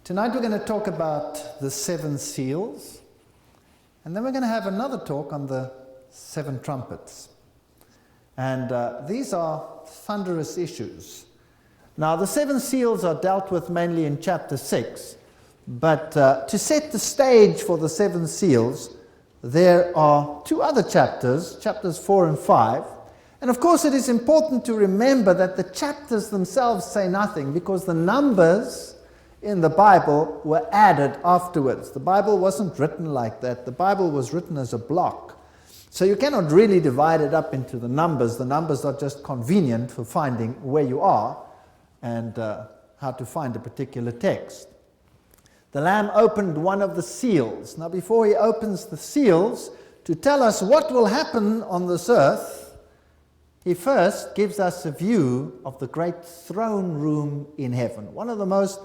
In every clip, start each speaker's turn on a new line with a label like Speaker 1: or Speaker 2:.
Speaker 1: Tonight we're going to talk about the seven seals, and then we're going to have another talk on the seven trumpets. And these are thunderous issues. Now, the seven seals are dealt with mainly in chapter 6, but to set the stage for the seven seals, there are two other chapters, chapters 4 and 5. And of course, it is important to remember that the chapters themselves say nothing, because the numbers in the Bible were added afterwards. The Bible wasn't written like that. The Bible was written as a block. So you cannot really divide it up into the numbers. The numbers are just convenient for finding where you are and how to find a particular text. The Lamb opened one of the seals. Now, before he opens the seals to tell us what will happen on this earth, he first gives us a view of the great throne room in heaven. One of the most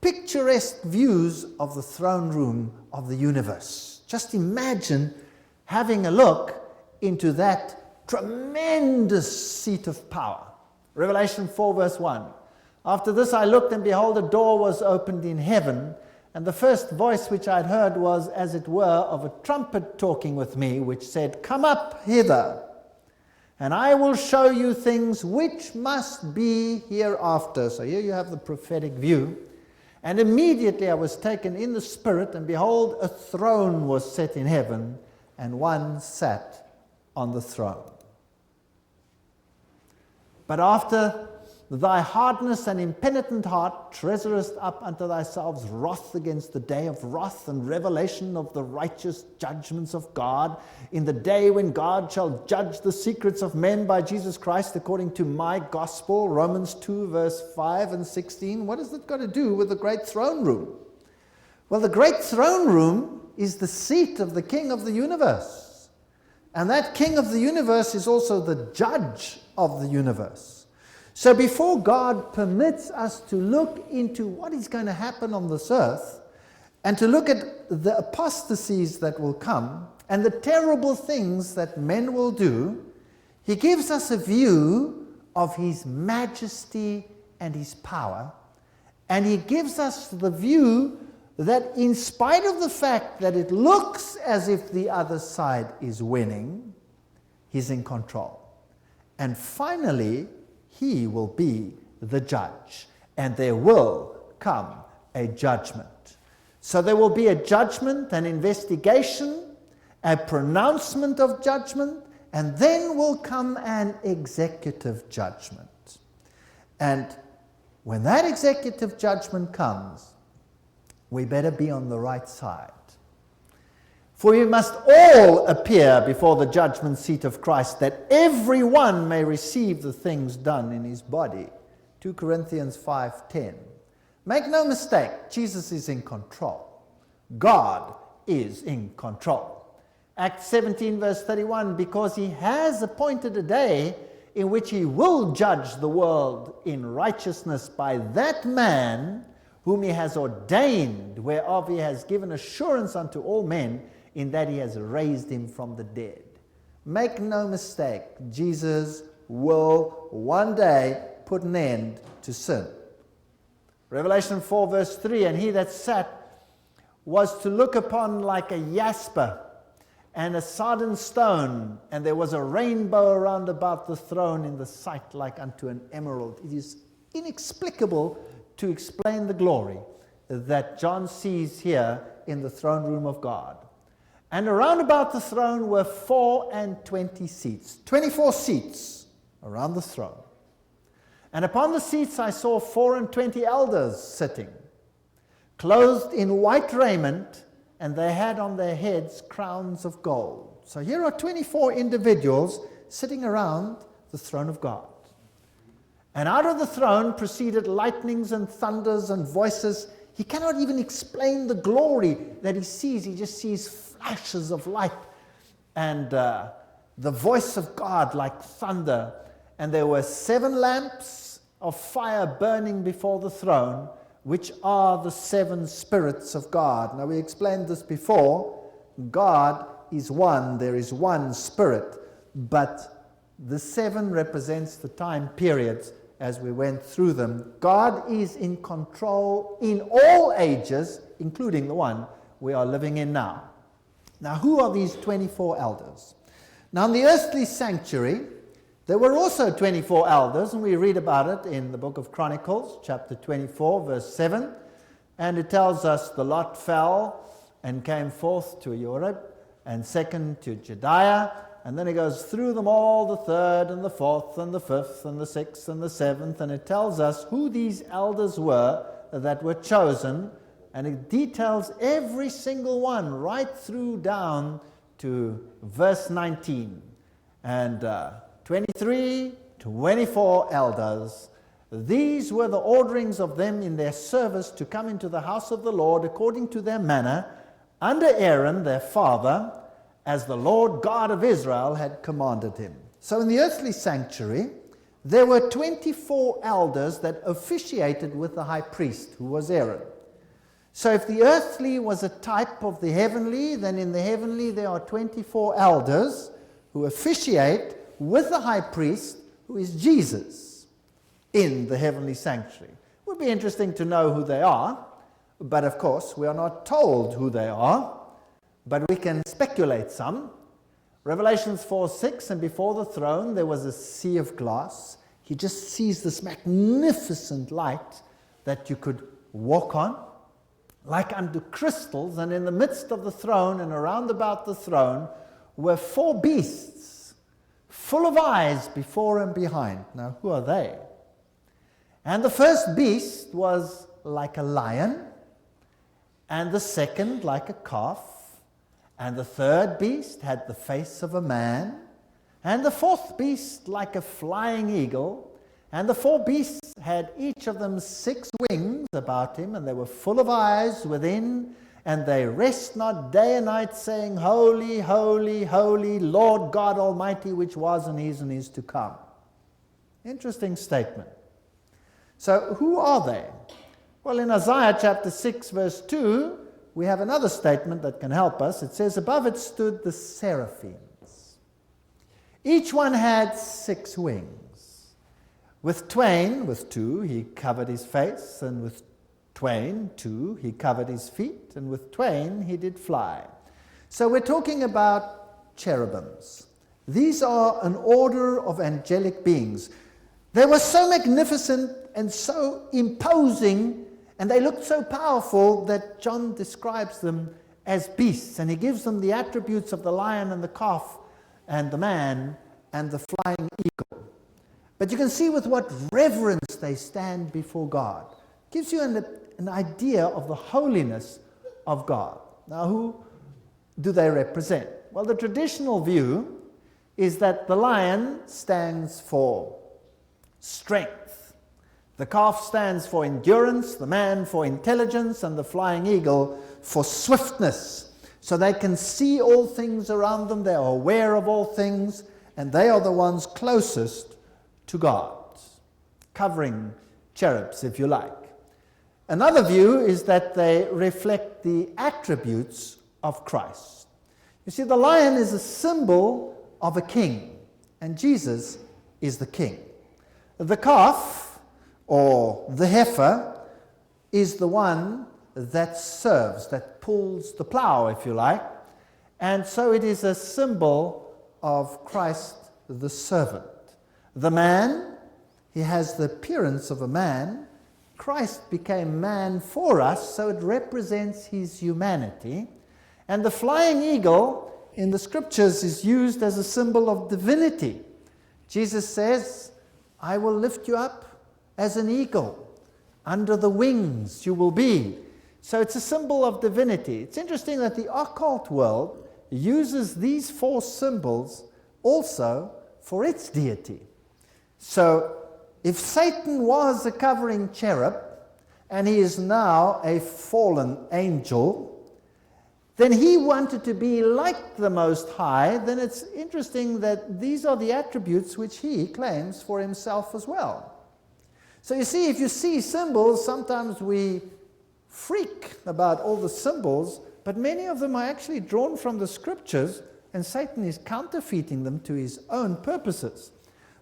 Speaker 1: picturesque views of the throne room of the universe. Just imagine having a look into that tremendous seat of power. Revelation 4 verse 1. After this I looked, and behold, a door was opened in heaven, and the first voice which I had heard was, as it were, of a trumpet talking with me, which said, "Come up hither, and I will show you things which must be hereafter." So here you have the prophetic view. And immediately I was taken in the Spirit, and behold, a throne was set in heaven, and one sat on the throne. But after thy hardness and impenitent heart treasurest up unto thyself wrath against the day of wrath and revelation of the righteous judgments of God, in the day when God shall judge the secrets of men by Jesus Christ according to my gospel. Romans 2 verse 5 and 16. What has that got to do with the great throne room? Well, the great throne room is the seat of the King of the universe. And that King of the universe is also the judge of the universe. So before God permits us to look into what is going to happen on this earth, and to look at the apostasies that will come, and the terrible things that men will do, he gives us a view of his majesty and his power, and he gives us the view that in spite of the fact that it looks as if the other side is winning, he's in control. And finally, he will be the judge, and there will come a judgment. So there will be a judgment, an investigation, a pronouncement of judgment, and then will come an executive judgment. And when that executive judgment comes, we better be on the right side. For we must all appear before the judgment seat of Christ, that every one may receive the things done in his body. 2 Corinthians 5:10. Make no mistake, Jesus is in control. God is in control. Acts 17 verse 31, because he has appointed a day in which he will judge the world in righteousness by that man whom he has ordained, whereof he has given assurance unto all men, in that he has raised him from the dead. Make no mistake, Jesus will one day put an end to sin. Revelation 4 verse 3, and he that sat was to look upon like a jasper and a sardine stone, and there was a rainbow around about the throne in the sight like unto an emerald. It is inexplicable to explain the glory that John sees here in the throne room of God. And around about the throne were 24 seats. 24 seats around the throne. And upon the seats I saw 24 elders sitting, clothed in white raiment, and they had on their heads crowns of gold. So here are 24 individuals sitting around the throne of God. And out of the throne proceeded lightnings and thunders and voices. He cannot even explain the glory that he sees. He just sees flashes of light and the voice of God like thunder. And there were 7 lamps of fire burning before the throne, which are the 7 spirits of God. Now, we explained this before. God is one. There is one spirit. But the 7 represents the time periods as we went through them. God is in control in all ages, including the one we are living in now. Now, who are these 24 elders? Now, in the earthly sanctuary, there were also 24 elders, and we read about it in the book of Chronicles, chapter 24, verse 7. And it tells us the lot fell and came forth to Uriah, and second to Jediah. And then it goes through them all, the third and the fourth and the fifth and the sixth and the seventh. And it tells us who these elders were that were chosen. And it details every single one right through down to verse 19. And 23, 24 elders. These were the orderings of them in their service to come into the house of the Lord according to their manner, under Aaron their father, as the Lord God of Israel had commanded him. So in the earthly sanctuary, there were 24 elders that officiated with the high priest, who was Aaron. So if the earthly was a type of the heavenly, then in the heavenly there are 24 elders who officiate with the high priest, who is Jesus, in the heavenly sanctuary. It would be interesting to know who they are, but of course we are not told who they are, but we can speculate some. Revelations 4:6, and before the throne there was a sea of glass. He just sees this magnificent light that you could walk on, like unto crystals, and in the midst of the throne and around about the throne were 4 beasts, full of eyes before and behind. Now, who are they? And the first beast was like a lion, and the second like a calf, and the third beast had the face of a man, and the fourth beast like a flying eagle. And the 4 beasts had each of them 6 wings about him, and they were full of eyes within, and they rest not day and night, saying, Holy, holy, holy, Lord God Almighty, which was and is to come. Interesting statement. So who are they? Well, in Isaiah chapter 6, verse 2, we have another statement that can help us. It says, above it stood the seraphims. Each one had 6 wings. With 2, he covered his face, and with 2, he covered his feet, and with 2, he did fly. So we're talking about cherubims. These are an order of angelic beings. They were so magnificent and so imposing, and they looked so powerful that John describes them as beasts, and he gives them the attributes of the lion and the calf and the man and the flying eagle. But you can see with what reverence they stand before God. It gives you an idea of the holiness of God. Now, who do they represent? Well, the traditional view is that the lion stands for strength. The calf stands for endurance, the man for intelligence, and the flying eagle for swiftness. So they can see all things around them, they are aware of all things, and they are the ones closest to God, covering cherubs, if you like. Another view is that they reflect the attributes of Christ. You see, the lion is a symbol of a king, and Jesus is the king. The calf, or the heifer, is the one that serves, that pulls the plow, if you like, and so it is a symbol of Christ the servant. The man, he has the appearance of a man. Christ became man for us, so it represents his humanity. And the flying eagle in the scriptures is used as a symbol of divinity. Jesus says, I will lift you up as an eagle. Under the wings you will be. So it's a symbol of divinity. It's interesting that the occult world uses these 4 symbols also for its deity. So, if Satan was a covering cherub, and he is now a fallen angel, then he wanted to be like the Most High, then it's interesting that these are the attributes which he claims for himself as well. So you see, if you see symbols, sometimes we freak about all the symbols, but many of them are actually drawn from the scriptures, and Satan is counterfeiting them to his own purposes.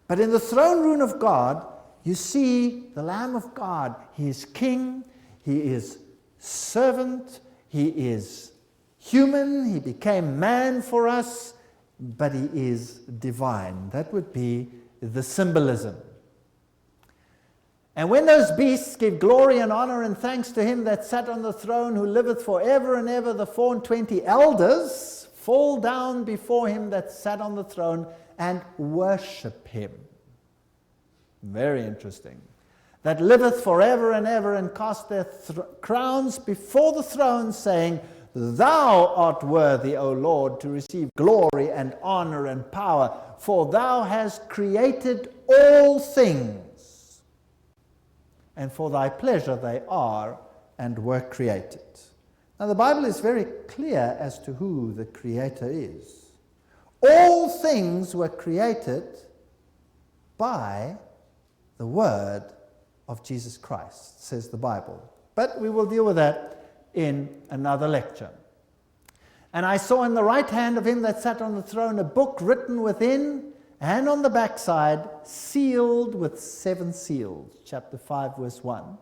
Speaker 1: But in the throne room of God, you see the Lamb of God. He is king, he is servant, he is human, he became man for us, but he is divine. That would be the symbolism. And when those beasts give glory and honor and thanks to him that sat on the throne, who liveth forever and ever, the 24 elders fall down before him that sat on the throne and worship him. Very interesting. That liveth forever and ever, and cast their crowns before the throne, saying, Thou art worthy, O Lord, to receive glory and honor and power, for thou hast created all things, and for thy pleasure they are and were created. Now the Bible is very clear as to who the Creator is. All things were created by the word of Jesus Christ, says the Bible. But we will deal with that in another lecture. And I saw in the right hand of him that sat on the throne a book written within and on the backside, sealed with 7 seals. Chapter 5, verse 1.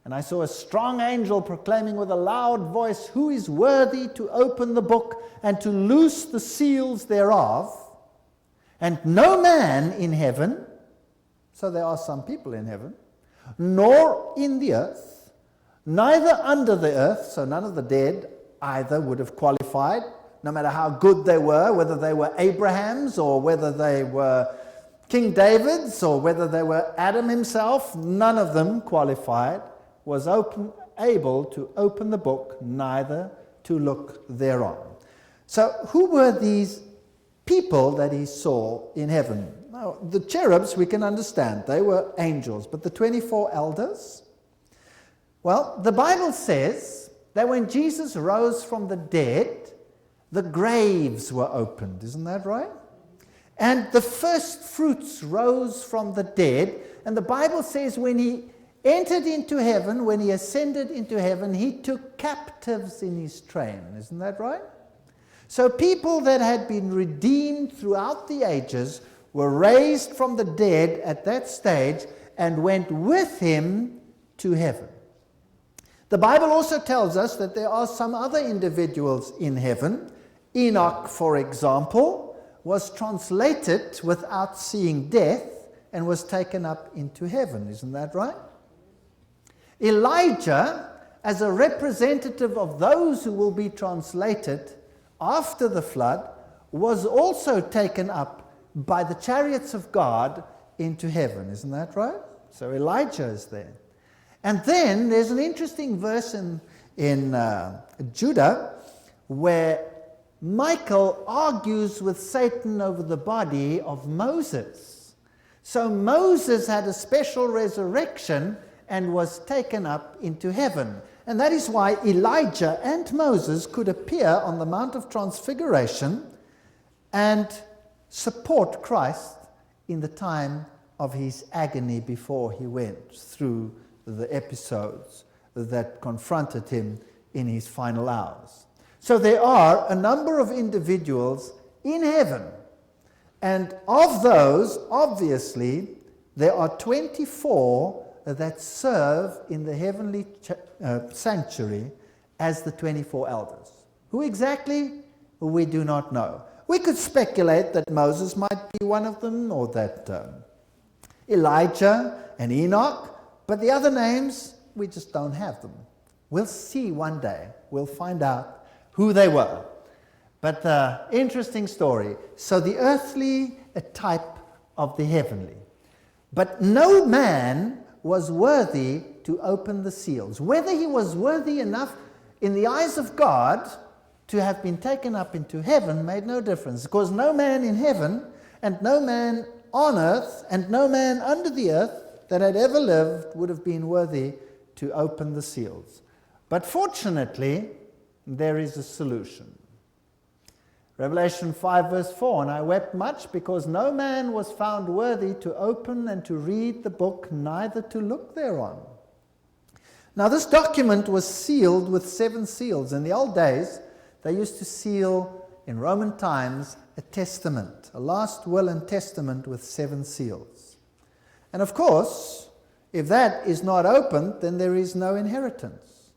Speaker 1: And I saw a strong angel proclaiming with a loud voice, Who is worthy to open the book and to loose the seals thereof? And no man in heaven, so there are some people in heaven, nor in the earth, neither under the earth, so none of the dead either would have qualified, no matter how good they were, whether they were Abraham's or whether they were King David's or whether they were Adam himself, none of them qualified, was able to open the book, neither to look thereon. So who were these people that he saw in heaven? Now, the cherubs we can understand, they were angels, but the 24 elders? Well, the Bible says that when Jesus rose from the dead, the graves were opened, isn't that right? And the first fruits rose from the dead, and the Bible says when he entered into heaven, when he ascended into heaven, he took captives in his train, isn't that right? So people that had been redeemed throughout the ages were raised from the dead at that stage and went with him to heaven. The Bible also tells us that there are some other individuals in heaven. Enoch, for example, was translated without seeing death and was taken up into heaven. Isn't that right? Elijah, as a representative of those who will be translated after the flood, was also taken up by the chariots of God into heaven. Isn't that right? So Elijah is there. And then there's an interesting verse in Judah where Michael argues with Satan over the body of Moses. So Moses had a special resurrection and was taken up into heaven. And that is why Elijah and Moses could appear on the Mount of Transfiguration and support Christ in the time of his agony before he went through the episodes that confronted him in his final hours. So there are a number of individuals in heaven, and of those, obviously, there are 24 that serve in the heavenly sanctuary as the 24 elders. Who exactly? We do not know. We could speculate that Moses might be one of them, or that Elijah and Enoch, but the other names, we just don't have them. We'll see one day. We'll find out who they were. But interesting story. So the earthly, a type of the heavenly. But no man was worthy to open the seals. Whether he was worthy enough in the eyes of God to have been taken up into heaven made no difference, because no man in heaven and no man on earth and no man under the earth that had ever lived would have been worthy to open the seals. But fortunately, there is a solution. Revelation 5 verse 4, and I wept much because no man was found worthy to open and to read the book, neither to look thereon. Now this document was sealed with 7 seals. In the old days, they used to seal, in Roman times, a testament, a last will and testament with 7 seals. And of course, If that is not opened, then there is no inheritance.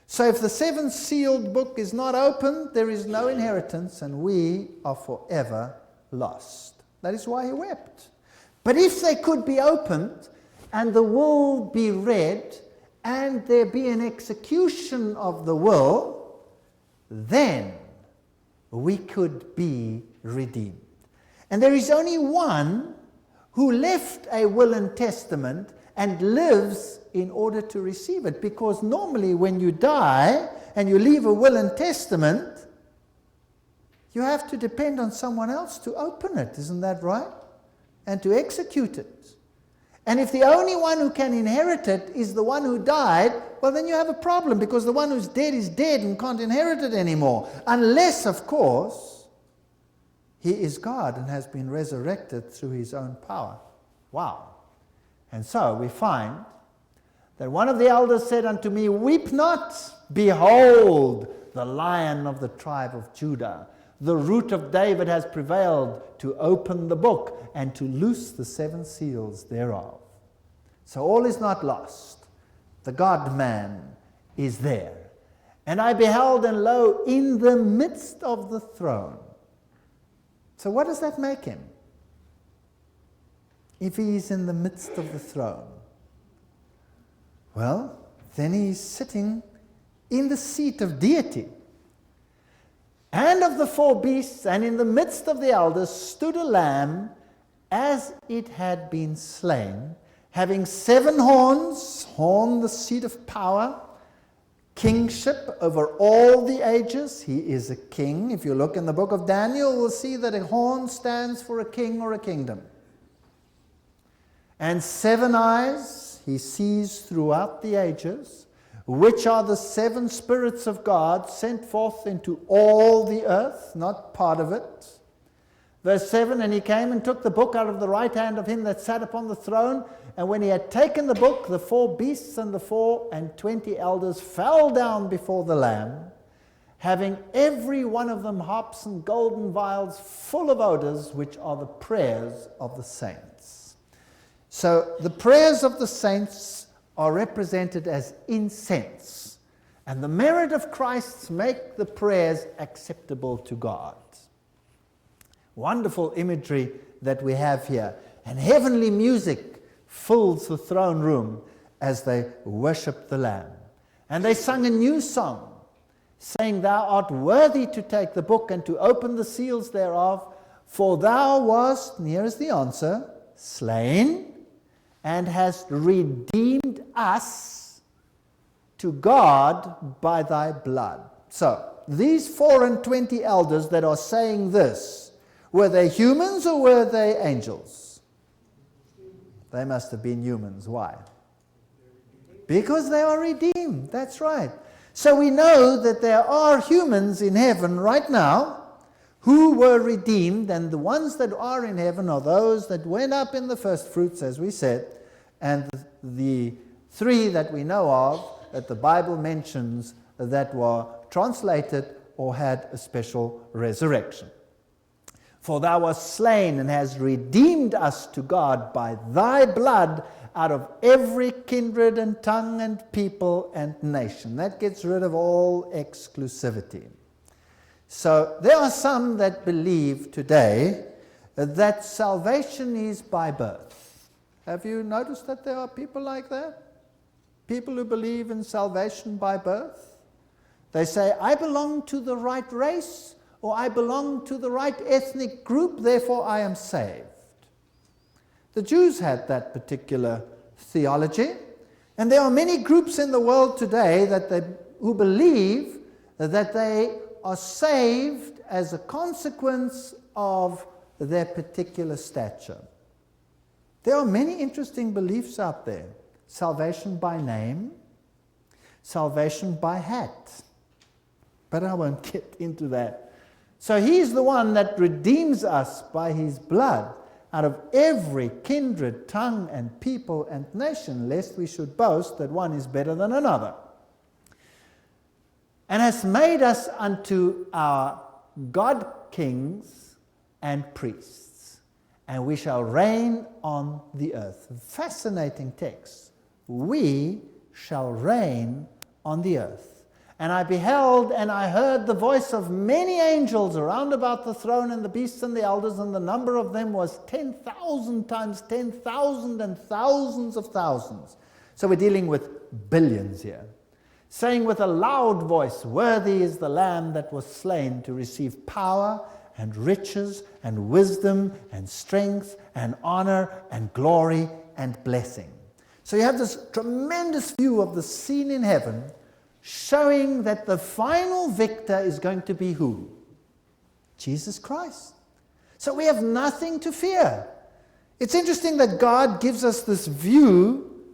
Speaker 1: So if the seventh sealed book is not opened, there is no inheritance, and we are forever lost. That is why he wept. But if they could be opened, and the will be read, and there be an execution of the will, then we could be redeemed. And there is only one who left a will and testament and lives in order to receive it. Because normally when you die and you leave a will and testament, you have to depend on someone else to open it, isn't that right? And to execute it. And if the only one who can inherit it is the one who died, well, then you have a problem, because the one who's dead is dead and can't inherit it anymore. Unless, of course, he is God and has been resurrected through his own power. Wow. And so we find that one of the elders said unto me, Weep not, behold, the Lion of the tribe of Judah, the Root of David has prevailed to open the book and to loose the seven seals thereof. So all is not lost. The God-man is there. And I beheld, and lo, in the midst of the throne. So what does that make him? If he is in the midst of the throne, well, then he is sitting in the seat of deity. And of the four beasts, and in the midst of the elders, stood a lamb, as it had been slain, having 7 horns, horn the seat of power, kingship over all the ages. He is a king. If you look in the book of Daniel, we'll see that a horn stands for a king or a kingdom. And 7 eyes he sees throughout the ages, which are the 7 spirits of God sent forth into all the earth, not part of it. Verse 7, and he came and took the book out of the right hand of him that sat upon the throne. And when he had taken the book, the 4 beasts and the 24 elders fell down before the Lamb, having every one of them harps and golden vials full of odors, which are the prayers of the saints. So the prayers of the saints are represented as incense. And the merit of Christ make the prayers acceptable to God. Wonderful imagery that we have here. And heavenly music fills the throne room as they worship the Lamb. And they sung a new song, saying, Thou art worthy to take the book and to open the seals thereof, for thou wast, and here is the answer, slain, and hast redeemed us to God by thy blood. So, these 24 elders that are saying this, were they humans or were they angels? They must have been humans. Why? Because they are redeemed. That's right. So we know that there are humans in heaven right now who were redeemed, and the ones that are in heaven are those that went up in the first fruits, as we said, and the 3 that we know of that the Bible mentions that were translated or had a special resurrection. For thou wast slain and hast redeemed us to God by thy blood out of every kindred and tongue and people and nation. That gets rid of all exclusivity. So there are some that believe today that salvation is by birth. Have you noticed that there are people like that? People who believe in salvation by birth. They say, I belong to the right race, or I belong to the right ethnic group, therefore I am saved. The Jews had that particular theology, and there are many groups in the world today who believe that they are saved as a consequence of their particular stature. There are many interesting beliefs out there. Salvation by name, salvation by hat. But I won't get into that. So he's the one that redeems us by his blood out of every kindred, tongue, and people and nation, lest we should boast that one is better than another. And has made us unto our God kings and priests, and we shall reign on the earth. Fascinating text. we shall reign on the earth. And I beheld and I heard the voice of many angels around about the throne and the beasts and the elders, and the number of them was 10,000 times 10,000 and thousands of thousands. So we're dealing with billions here. Saying with a loud voice, worthy is the Lamb that was slain to receive power and riches and wisdom and strength and honor and glory and blessing. So you have this tremendous view of the scene in heaven, showing that the final victor is going to be who? Jesus Christ. So we have nothing to fear. It's interesting that God gives us this view,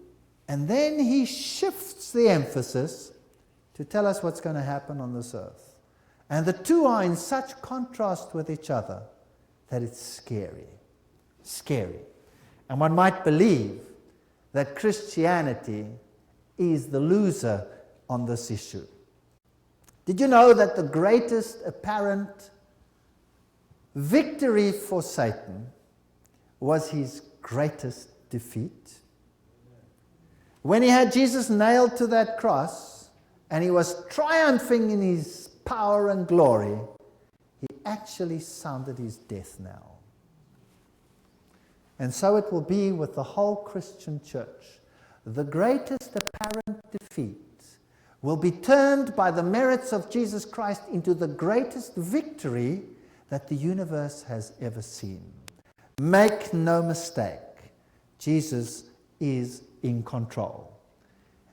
Speaker 1: and then he shifts the emphasis to tell us what's going to happen on this earth. And the two are in such contrast with each other that it's scary. Scary. And one might believe that Christianity is the loser on this issue. Did you know that the greatest apparent victory for Satan was his greatest defeat? When he had Jesus nailed to that cross and he was triumphing in his power and glory, he actually sounded his death knell. And so it will be with the whole Christian church. The greatest apparent defeat will be turned by the merits of Jesus Christ into the greatest victory that the universe has ever seen. Make no mistake, Jesus is in control.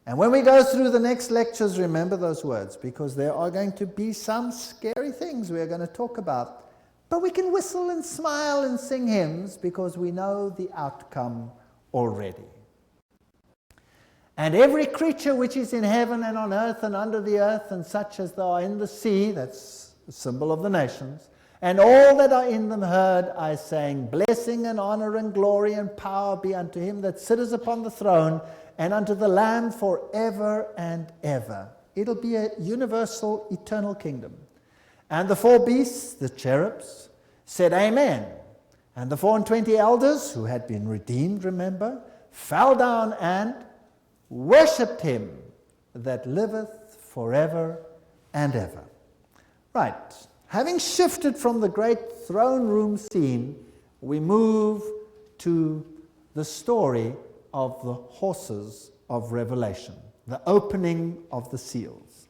Speaker 1: And when we go through the next lectures, remember those words, because there are going to be some scary things we are going to talk about. But we can whistle and smile and sing hymns because we know the outcome already. And every creature which is in heaven and on earth and under the earth, and such as they are in the sea, that's the symbol of the nations, and all that are in them heard I saying, blessing and honor and glory and power be unto him that sitteth upon the throne, and unto the Lamb forever and ever. It'll be a universal, eternal kingdom. And the four beasts, the cherubs, said Amen. And the 24 elders, who had been redeemed, remember, fell down and worshipped him that liveth forever and ever. Right. Having shifted from the great throne room scene, we move to the story of the horses of Revelation, the opening of the seals.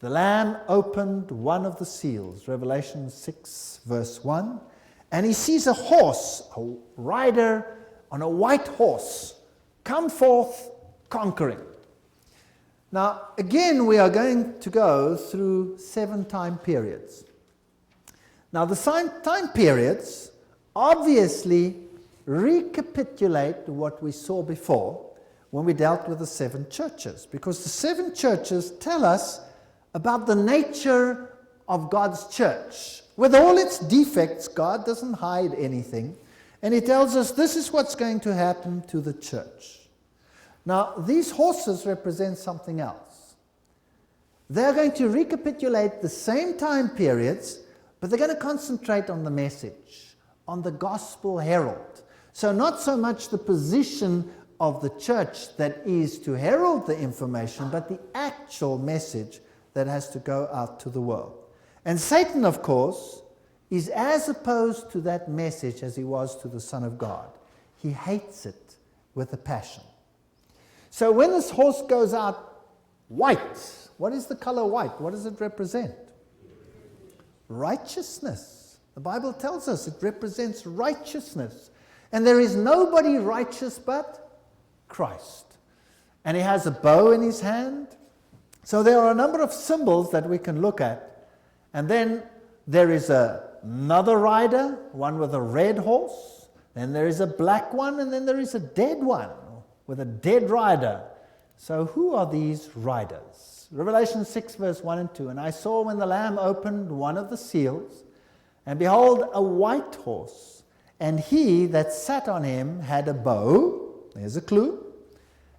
Speaker 1: The Lamb opened one of the seals, Revelation 6, verse 1, and he sees a horse, a rider on a white horse, come forth conquering. Now, again, we are going to go through 7 time periods. Now, the time periods obviously recapitulate what we saw before when we dealt with the 7 churches, because the 7 churches tell us about the nature of God's church. With all its defects, God doesn't hide anything, and he tells us this is what's going to happen to the church. Now, these horses represent something else. They're going to recapitulate the same time periods, but they're going to concentrate on the message, on the gospel herald. So not so much the position of the church that is to herald the information, but the actual message that has to go out to the world. And Satan, of course, is as opposed to that message as he was to the Son of God. He hates it with a passion. So when this horse goes out white, what is the color white? What does it represent? Righteousness. The Bible tells us it represents righteousness. And there is nobody righteous but Christ. And he has a bow in his hand. So there are a number of symbols that we can look at. And then there is another rider, one with a red horse. Then there is a black one, and then there is a dead one with a dead rider. So who are these riders? Revelation 6, verse 1 and 2. And I saw when the Lamb opened one of the seals, and behold, a white horse. And he that sat on him had a bow, there's a clue,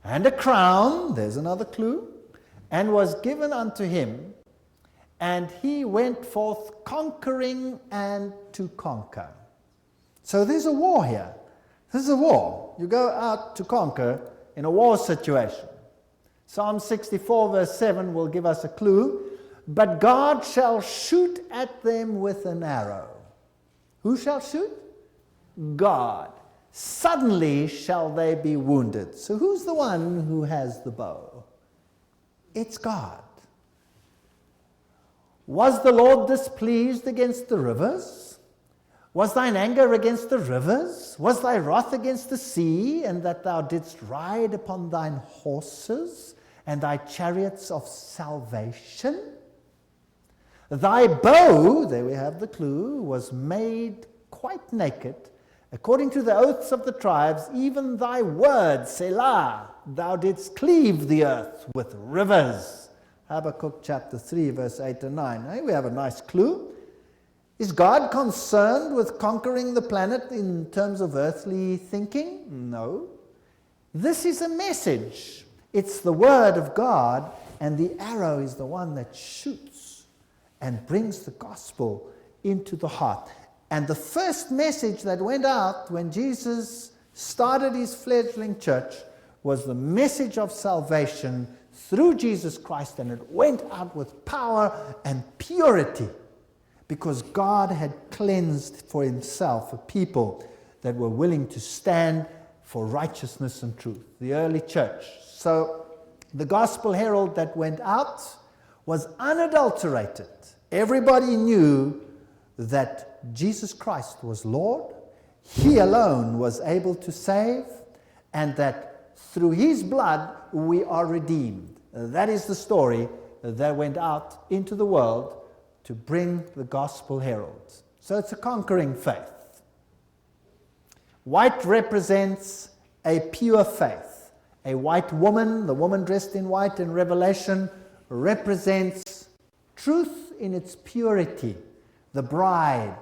Speaker 1: and a crown, there's another clue, and was given unto him, and he went forth conquering and to conquer. So there's a war here. This is a war. You go out to conquer, in a war situation. Psalm 64 verse 7 will give us a clue. But God shall shoot at them with an arrow. Who shall shoot? God. Suddenly shall they be wounded. So who's the one who has the bow? It's God. Was the Lord displeased against the rivers? Was thine anger against the rivers? Was thy wrath against the sea, and that thou didst ride upon thine horses, and thy chariots of salvation? Thy bow, there we have the clue, was made quite naked, according to the oaths of the tribes, even thy word, Selah, thou didst cleave the earth with rivers. Habakkuk chapter 3, verse 8 and 9. Hey, we have a nice clue. Is God concerned with conquering the planet in terms of earthly thinking? No. This is a message. It's the word of God, and the arrow is the one that shoots and brings the gospel into the heart. And the first message that went out when Jesus started his fledgling church was the message of salvation through Jesus Christ, and it went out with power and purity because God had cleansed for himself a people that were willing to stand for righteousness and truth, the early church. So the gospel herald that went out was unadulterated. Everybody knew that Jesus Christ was Lord, he alone was able to save, and that through his blood we are redeemed. That is the story that went out into the world to bring the gospel heralds. So it's a conquering faith. White represents a pure faith. A white woman, the woman dressed in white in Revelation, represents truth in its purity, the bride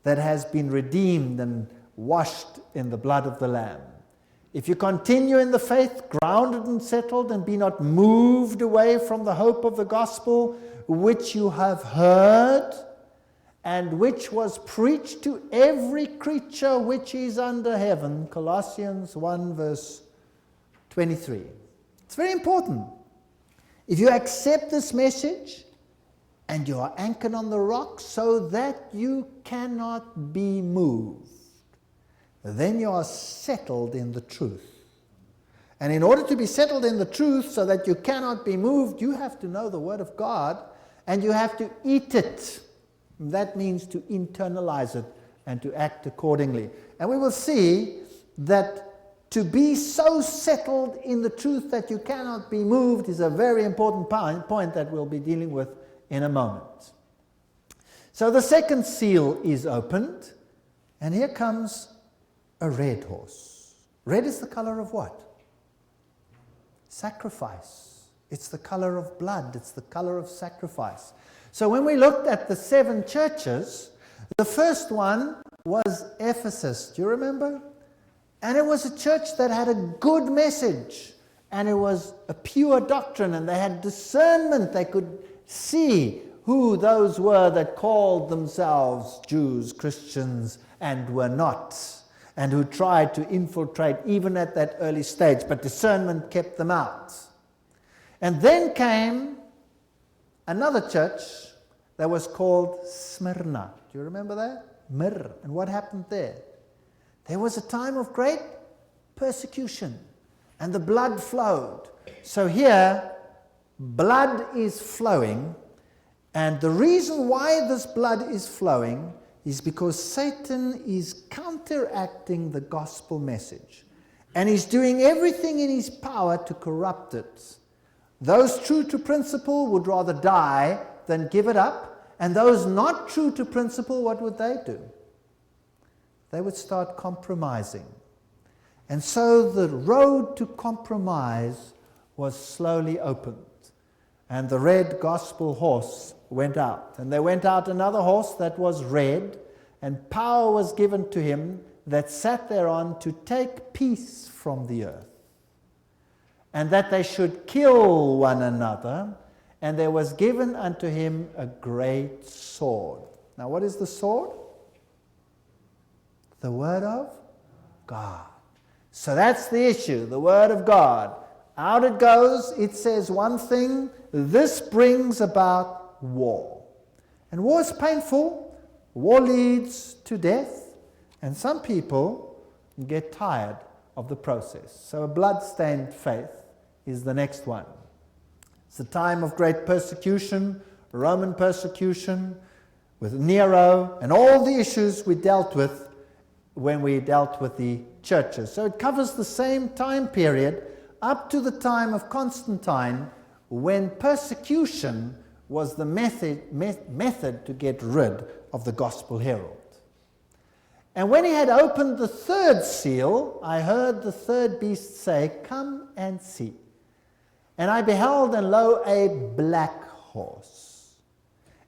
Speaker 1: that has been redeemed and washed in the blood of the Lamb. If you continue in the faith, grounded and settled, and be not moved away from the hope of the gospel, which you have heard, and which was preached to every creature which is under heaven, Colossians 1 verse 23. It's very important. If you accept this message, and you are anchored on the rock so that you cannot be moved, then you are settled in the truth. And in order to be settled in the truth so that you cannot be moved, you have to know the Word of God, and you have to eat it. That means to internalize it and to act accordingly. And we will see that to be so settled in the truth that you cannot be moved is a very important point that we'll be dealing with in a moment. So the second seal is opened, and here comes a red horse. Red is the color of what? Sacrifice. It's the color of blood. It's the color of sacrifice. So when we looked at the 7 churches, the first one was Ephesus. Do you remember? And it was a church that had a good message, and it was a pure doctrine, and they had discernment. They could see who those were that called themselves Jews, Christians, and were not, and who tried to infiltrate even at that early stage, but discernment kept them out. And then came another church that was called Smyrna. Do you remember that? Mir. And what happened there? There was a time of great persecution, and the blood flowed. So here, blood is flowing, and the reason why this blood is flowing is because Satan is counteracting the gospel message, and he's doing everything in his power to corrupt it. Those true to principle would rather die than give it up, and those not true to principle, what would they do? They would start compromising. And so the road to compromise was slowly opened. And the red gospel horse went out. And there went out another horse that was red, and power was given to him that sat thereon to take peace from the earth, and that they should kill one another. And there was given unto him a great sword. Now what is the sword? The word of God. So that's the issue, the Word of God. Out it goes, it says one thing, this brings about war. And war is painful, war leads to death, and some people get tired of the process. So a blood-stained faith is the next one. It's a time of great persecution, Roman persecution, with Nero, and all the issues we dealt with when we dealt with the churches. So it covers the same time period up to the time of Constantine, when persecution was the method to get rid of the gospel herald. And when he had opened the third seal, I heard the third beast say, "Come and see." And I beheld, and lo, a black horse.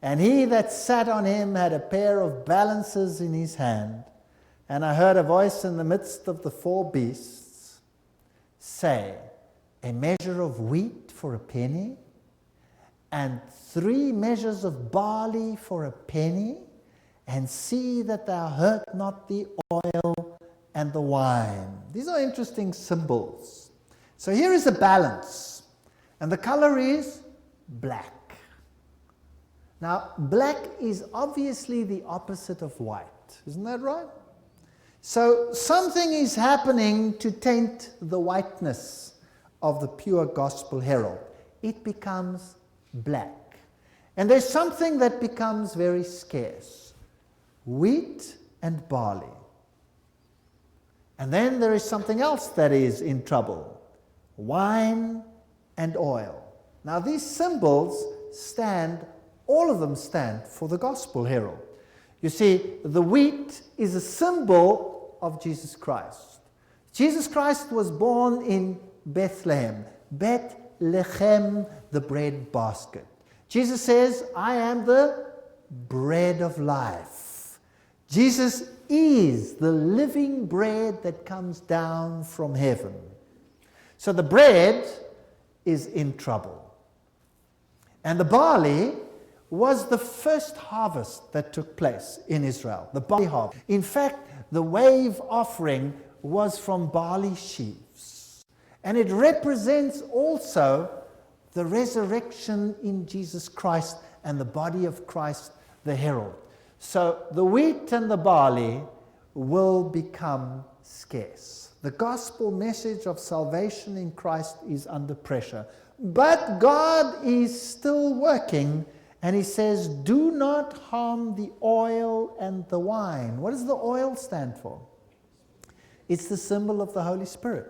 Speaker 1: And he that sat on him had a pair of balances in his hand. And I heard a voice in the midst of the four beasts say, "A measure of wheat for a penny, and 3 measures of barley for a penny, and see that thou hurt not the oil and the wine." These are interesting symbols. So here is a balance, and the color is black. Now, black is obviously the opposite of white, isn't that right? So something is happening to taint the whiteness of the pure gospel herald. It becomes black. And there's something that becomes very scarce: wheat and barley. And then there is something else that is in trouble: wine and oil. Now these symbols all of them stand for the gospel herald. You see, the wheat is a symbol of Jesus Christ. Jesus Christ was born in Bethlehem. Bethlehem, the bread basket. Jesus says, "I am the bread of life." Jesus is the living bread that comes down from heaven. So the bread is in trouble. And the barley was the first harvest that took place in Israel, the barley harvest. In fact, the wave offering was from barley sheaves. And it represents also the resurrection in Jesus Christ and the body of Christ, the herald. So the wheat and the barley will become scarce. The gospel message of salvation in Christ is under pressure. But God is still working, and he says, "Do not harm the oil and the wine." What does the oil stand for? It's the symbol of the Holy Spirit.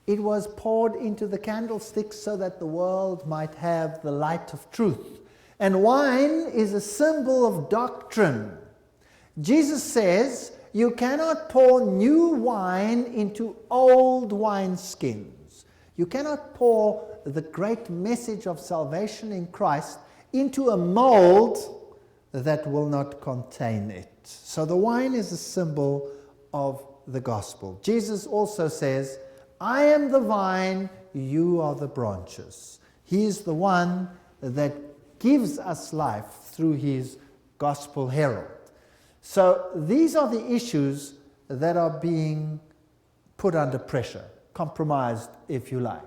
Speaker 1: It was poured into the candlesticks so that the world might have the light of truth. And wine is a symbol of doctrine. Jesus says, you cannot pour new wine into old wineskins. You cannot pour the great message of salvation in Christ into a mold that will not contain it. So the wine is a symbol of the gospel. Jesus also says, "I am the vine, you are the branches." He is the one that gives us life through his gospel herald. So these are the issues that are being put under pressure, compromised if you like.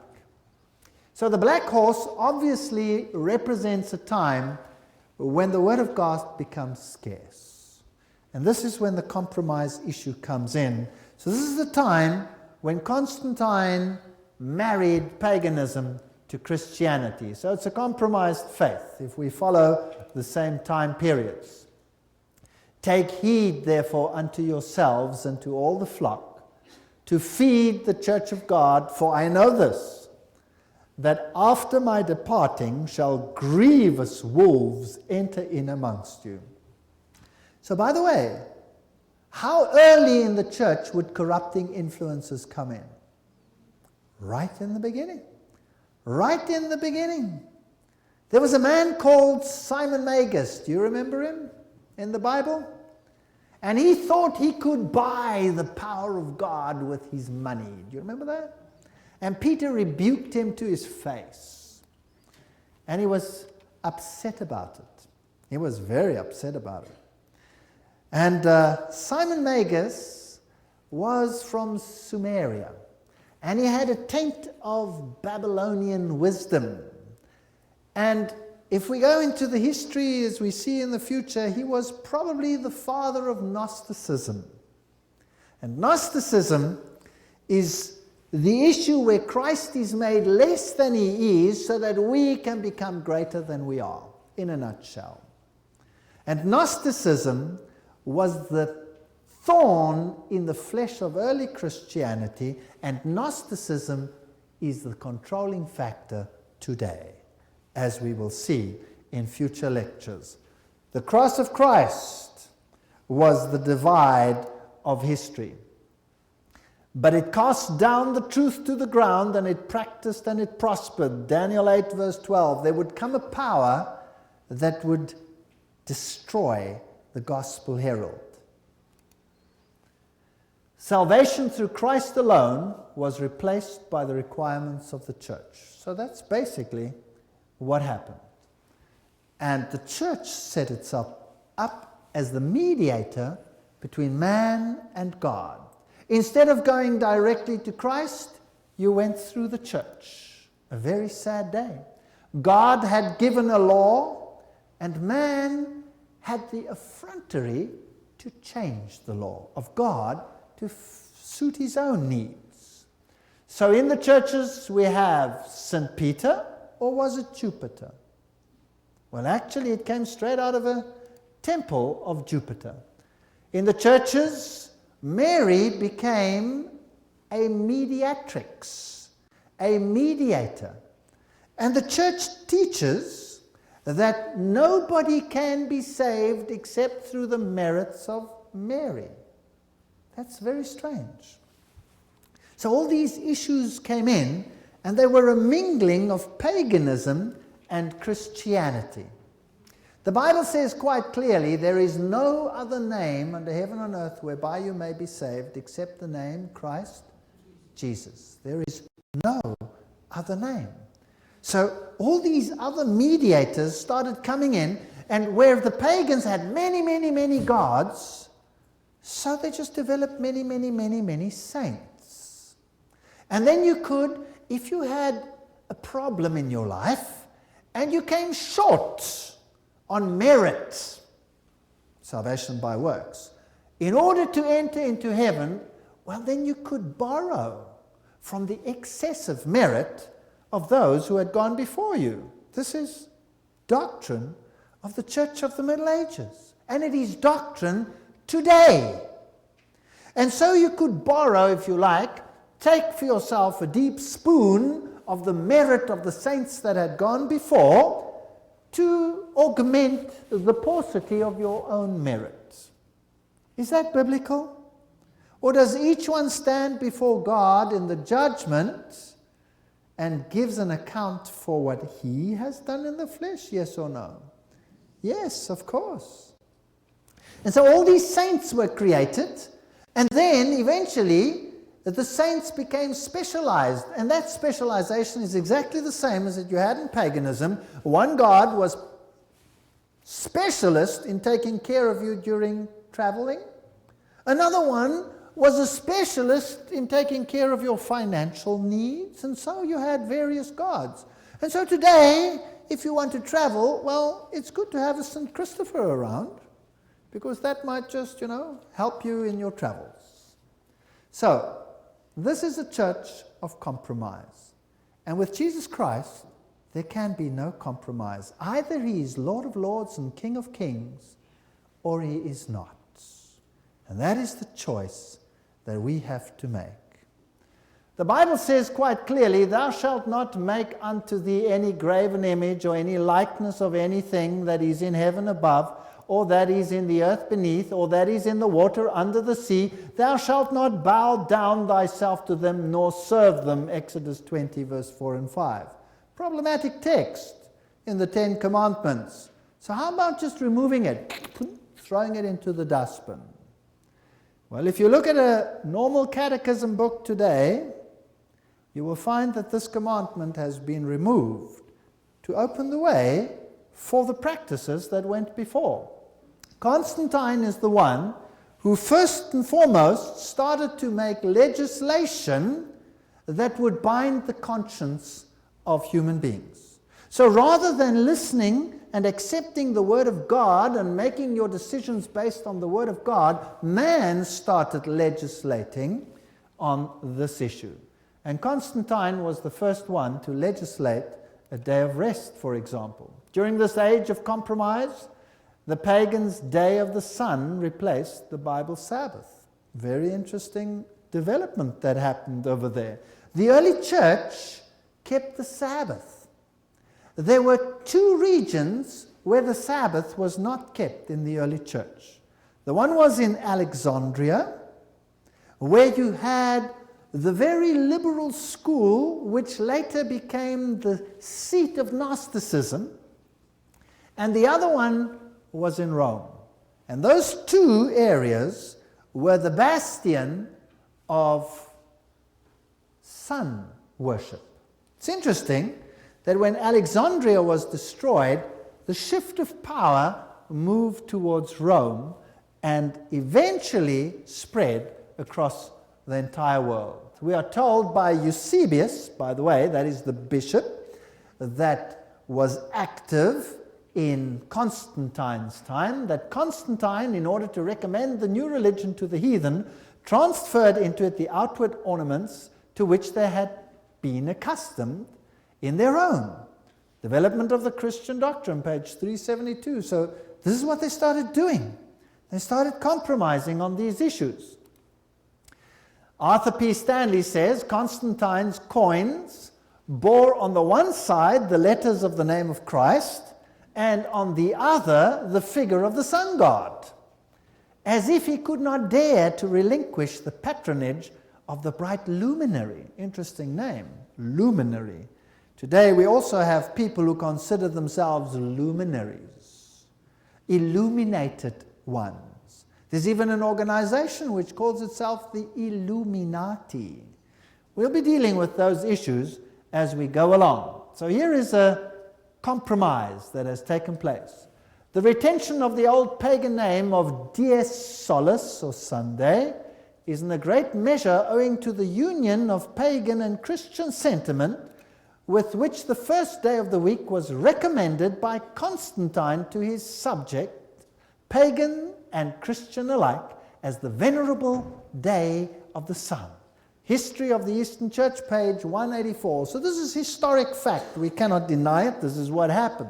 Speaker 1: So the black horse obviously represents a time when the word of God becomes scarce. And this is when the compromise issue comes in. So this is the time when Constantine married paganism to Christianity. So it's a compromised faith if we follow the same time periods. "Take heed, therefore, unto yourselves and to all the flock, to feed the church of God, for I know this, that after my departing shall grievous wolves enter in amongst you." So by the way, how early in the church would corrupting influences come in? Right in the beginning. Right in the beginning. There was a man called Simon Magus. Do you remember him in the Bible? And he thought he could buy the power of God with his money. Do you remember that? And Peter rebuked him to his face. And he was upset about it. He was very upset about it. And Simon Magus was from Sumeria. and he had a taint of Babylonian wisdom. And if we go into the history as we see in the future, he was probably the father of Gnosticism. And Gnosticism is the issue where Christ is made less than he is so that we can become greater than we are, in a nutshell. And Gnosticism was the thorn in the flesh of early Christianity, and Gnosticism is the controlling factor today, as we will see in future lectures. The cross of Christ was the divide of history. But it cast down the truth to the ground, and it practiced and it prospered. Daniel 8 verse 12. There would come a power that would destroy the gospel herald. Salvation through Christ alone was replaced by the requirements of the church. So that's basically what happened. And the church set itself up as the mediator between man and God. Instead of going directly to Christ, you went through the church. A very sad day. God had given a law, and man had the effrontery to change the law of God to suit his own needs. So in the churches we have St. Peter, or was it Jupiter? Well, actually it came straight out of a temple of Jupiter. In the churches, Mary became a mediatrix, a mediator. And the church teaches that nobody can be saved except through the merits of Mary. That's very strange. So all these issues came in, and they were a mingling of paganism and Christianity. The Bible says quite clearly, there is no other name under heaven and earth whereby you may be saved except the name Christ Jesus. There is no other name. So all these other mediators started coming in, and where the pagans had many, many, many gods, so they just developed many, many, many, many saints. And then you could, if you had a problem in your life, and you came short on merit, salvation by works, in order to enter into heaven, well, then you could borrow from the excessive merit of those who had gone before you. This is doctrine of the Church of the Middle Ages, and it is doctrine today. And so you could borrow, if you like, take for yourself a deep spoon of the merit of the saints that had gone before to augment the paucity of your own merit. Is that biblical? Or does each one stand before God in the judgment and gives an account for what he has done in the flesh? Yes or no? Yes, of course. And so all these saints were created, and then eventually the saints became specialized, and that specialization is exactly the same as that you had in paganism. One God was specialist in taking care of you during traveling. Another one was a specialist in taking care of your financial needs, and so you had various gods. And so today, if you want to travel, well, it's good to have a St. Christopher around, because that might just, help you in your travels. So, this is a church of compromise. And with Jesus Christ, there can be no compromise. Either he is Lord of Lords and King of Kings, or he is not. And that is the choice that we have to make. The Bible says quite clearly, thou shalt not make unto thee any graven image or any likeness of anything that is in heaven above, or that is in the earth beneath, or that is in the water under the sea. Thou shalt not bow down thyself to them, nor serve them. Exodus 20, verse 4 and 5. Problematic text in the Ten Commandments. So how about just removing it, throwing it into the dustbin? Well, if you look at a normal catechism book today, you will find that this commandment has been removed to open the way for the practices that went before. Constantine is the one who first and foremost started to make legislation that would bind the conscience of human beings. So rather than listening and accepting the Word of God and making your decisions based on the Word of God, man started legislating on this issue. And Constantine was the first one to legislate a day of rest, for example. During this age of compromise, the pagans' day of the sun replaced the Bible Sabbath. Very interesting development that happened over there. The early church kept the Sabbath. There were two regions where the Sabbath was not kept in the early church. The one was in Alexandria, where you had the very liberal school, which later became the seat of Gnosticism, and the other one was in Rome. And those two areas were the bastion of sun worship. It's interesting that when Alexandria was destroyed, the shift of power moved towards Rome and eventually spread across the entire world. We are told by Eusebius, by the way, that is the bishop that was active in Constantine's time, that Constantine, in order to recommend the new religion to the heathen, transferred into it the outward ornaments to which they had been accustomed in their own. Development of the Christian Doctrine, page 372. So this is what they started doing. They started compromising on these issues. Arthur P. Stanley says Constantine's coins bore on the one side the letters of the name of Christ, and on the other the figure of the sun god, as if he could not dare to relinquish the patronage of the bright luminary. Interesting name, luminary. Today we also have people who consider themselves luminaries, illuminated ones. There's even an organization which calls itself the Illuminati. We'll be dealing with those issues as we go along. So here is a compromise that has taken place. The retention of the old pagan name of Dies Solis, or Sunday, is in a great measure owing to the union of pagan and Christian sentiment with which the first day of the week was recommended by Constantine to his subject, pagan and Christian alike, as the venerable day of the sun. History of the Eastern Church, page 184. So this is historic fact. We cannot deny it. This is what happened.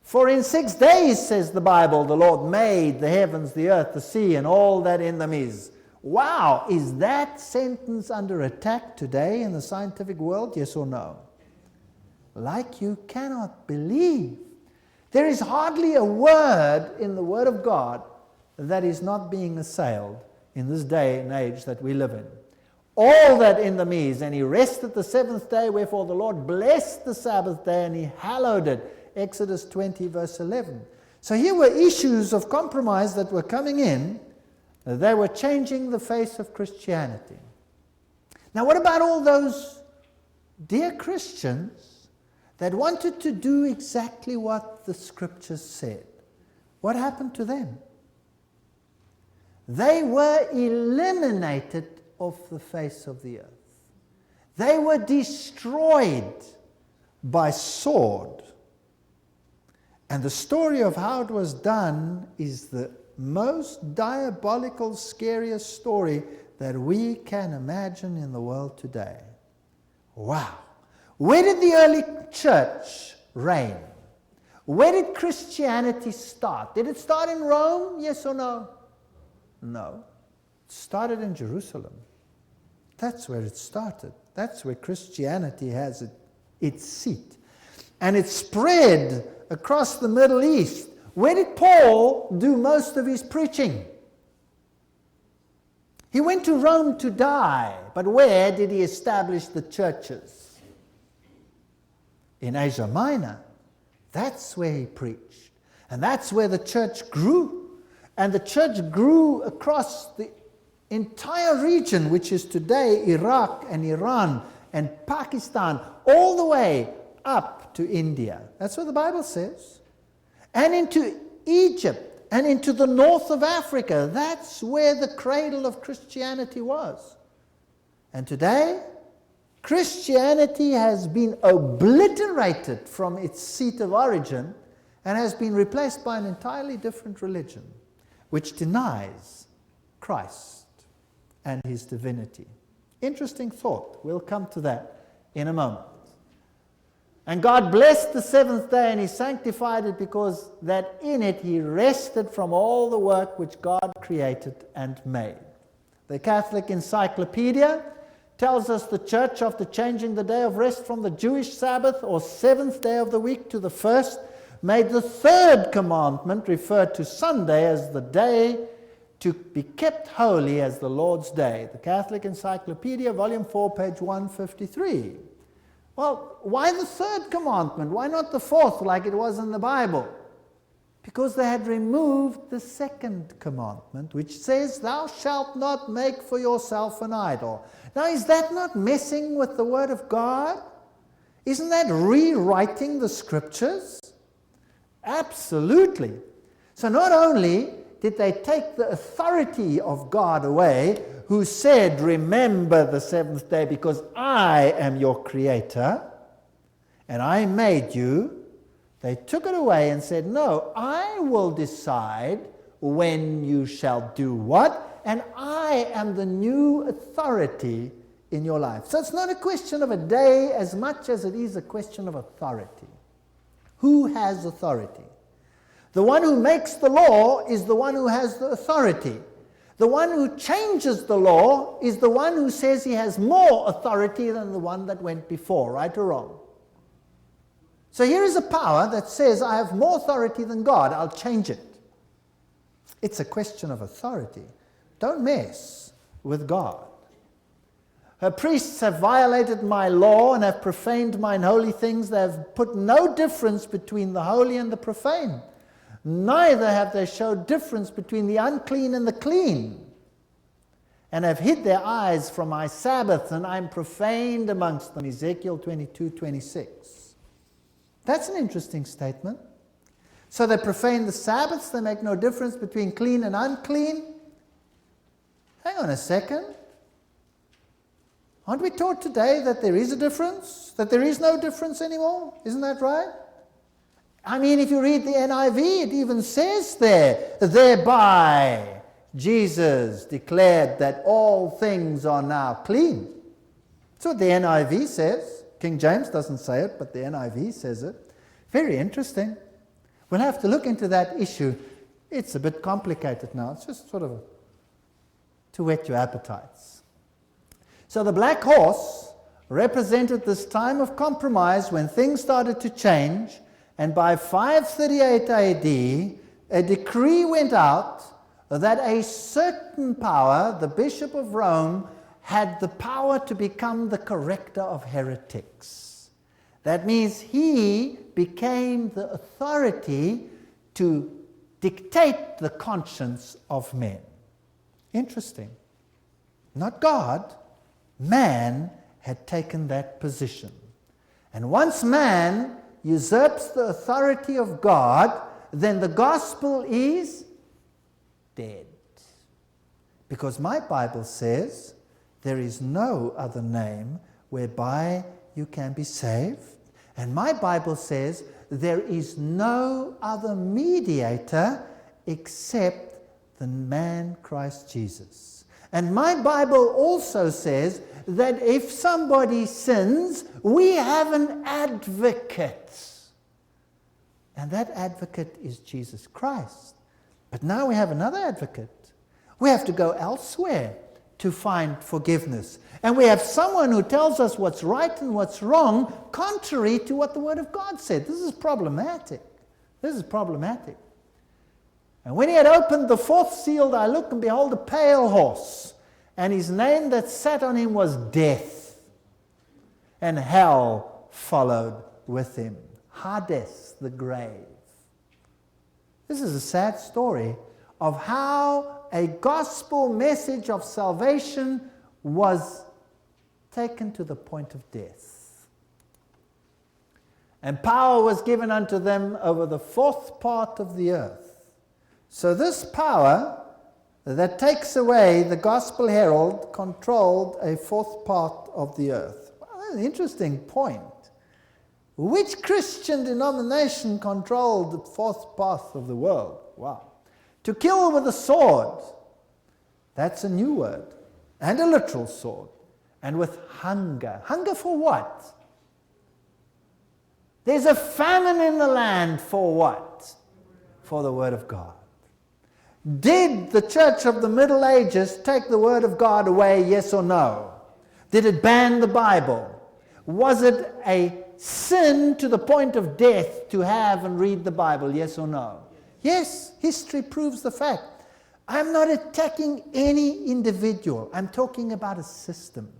Speaker 1: For in 6 days, says the Bible, the Lord made the heavens, the earth, the sea, and all that in them is. Wow, is that sentence under attack today in the scientific world? Yes or no? Like you cannot believe. There is hardly a word in the Word of God that is not being assailed in this day and age that we live in. All that in them is, and he rested the seventh day, wherefore the Lord blessed the Sabbath day, and he hallowed it. Exodus 20, verse 11. So here were issues of compromise that were coming in. They were changing the face of Christianity. Now what about all those dear Christians that wanted to do exactly what the Scriptures said? What happened to them? They were eliminated off the face of the earth. They were destroyed by sword. And the story of how it was done is the most diabolical, scariest story that we can imagine in the world today. Wow. Where did the early church reign? Where did Christianity start? Did it start in Rome? Yes or no? No. It started in Jerusalem. That's where it started. That's where Christianity has its seat. And it spread across the Middle East. Where did Paul do most of his preaching? He went to Rome to die, but where did he establish the churches? In Asia Minor. That's where he preached. And that's where the church grew. And the church grew across the entire region, which is today Iraq and Iran and Pakistan, all the way up to India. That's what the Bible says. And into Egypt and into the north of Africa. That's where the cradle of Christianity was. And today, Christianity has been obliterated from its seat of origin and has been replaced by an entirely different religion, which denies Christ and his divinity. Interesting thought. We'll come to that in a moment. And God blessed the seventh day and he sanctified it, because that in it he rested from all the work which God created and made. The Catholic Encyclopedia tells us the church, after changing the day of rest from the Jewish Sabbath or seventh day of the week to the first, made the third commandment refer to Sunday as the day to be kept holy as the Lord's day. The Catholic Encyclopedia, volume 4, page 153. Well, why the third commandment? Why not the fourth like it was in the Bible? Because they had removed the second commandment, which says, thou shalt not make for yourself an idol. Now, is that not messing with the Word of God? Isn't that rewriting the Scriptures? Absolutely. So not only did they take the authority of God away, who said, remember the seventh day because I am your creator and I made you, they took it away and said, no, I will decide when you shall do what, and I am the new authority in your life. So it's not a question of a day as much as it is a question of authority. Who has authority? The one who makes the law is the one who has the authority. The one who changes the law is the one who says he has more authority than the one that went before, right or wrong. So here is a power that says, I have more authority than God, I'll change it. It's a question of authority. Don't mess with God. Her priests have violated my law and have profaned mine holy things. They have put no difference between the holy and the profane. Neither have they showed difference between the unclean and the clean, and have hid their eyes from my Sabbaths, and I am profaned amongst them. Ezekiel 22:26. That's an interesting statement. So they profane the Sabbaths, they make no difference between clean and unclean. Hang on a second. Aren't we taught today that there is a difference? That there is no difference anymore? Isn't that right? I mean, if you read the NIV, it even says there, thereby Jesus declared that all things are now clean. That's what the NIV says. King James doesn't say it, but the NIV says it. Very interesting. We'll have to look into that issue. It's a bit complicated now. It's just sort of to whet your appetites. So the black horse represented this time of compromise when things started to change. And by 538 AD, a decree went out that a certain power, the Bishop of Rome, had the power to become the corrector of heretics. That means he became the authority to dictate the conscience of men. Interesting. Not God, man had taken that position. And once man usurps the authority of God, then the gospel is dead. Because my Bible says there is no other name whereby you can be saved. And my Bible says there is no other mediator except the man Christ Jesus. And my Bible also says that if somebody sins, we have an advocate. And that advocate is Jesus Christ. But now we have another advocate. We have to go elsewhere to find forgiveness. And we have someone who tells us what's right and what's wrong, contrary to what the Word of God said. This is problematic. This is problematic. And when he had opened the fourth seal, I looked, and behold, a pale horse. And his name that sat on him was Death. And hell followed with him. Hades, the grave. This is a sad story of how a gospel message of salvation was taken to the point of death. And power was given unto them over the fourth part of the earth. So this power that takes away the gospel herald controlled a fourth part of the earth. Well, an interesting point. Which Christian denomination controlled the fourth path of the world? Wow. To kill with a sword, that's a new word, and a literal sword, and with hunger. Hunger for what? There's a famine in the land for what? For the Word of God. Did the church of the Middle Ages take the Word of God away, yes or no? Did it ban the Bible? Was it a sin to the point of death to have and read the Bible, yes or no? Yes, history proves the fact. I'm not attacking any individual. I'm talking about a system.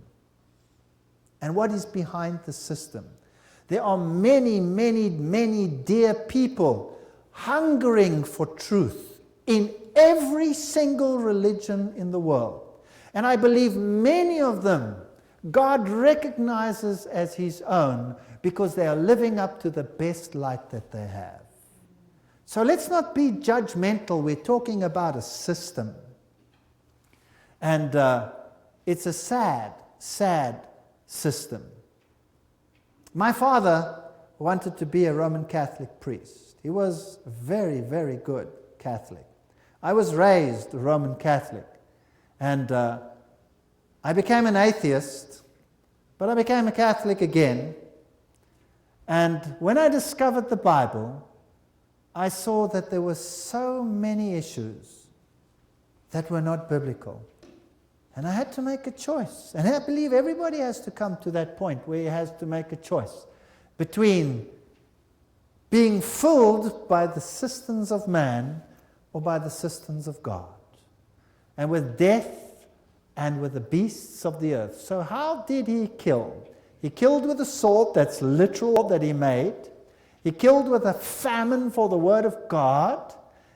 Speaker 1: And what is behind the system? There are many, many, many dear people hungering for truth in every single religion in the world. And I believe many of them God recognizes as His own because they are living up to the best light that they have. So let's not be judgmental. We're talking about a system. And it's a sad, sad system. My father wanted to be a Roman Catholic priest. He was very, very good Catholic. I was raised Roman Catholic. And I became an atheist, but I became a Catholic again. And when I discovered the Bible, I saw that there were so many issues that were not biblical. And I had to make a choice. And I believe everybody has to come to that point where he has to make a choice between being fooled by the systems of man or by the systems of God. And with death and with the beasts of the earth. So how did he kill? He killed with a sword, that's literal, that he made. He killed with a famine for the word of God.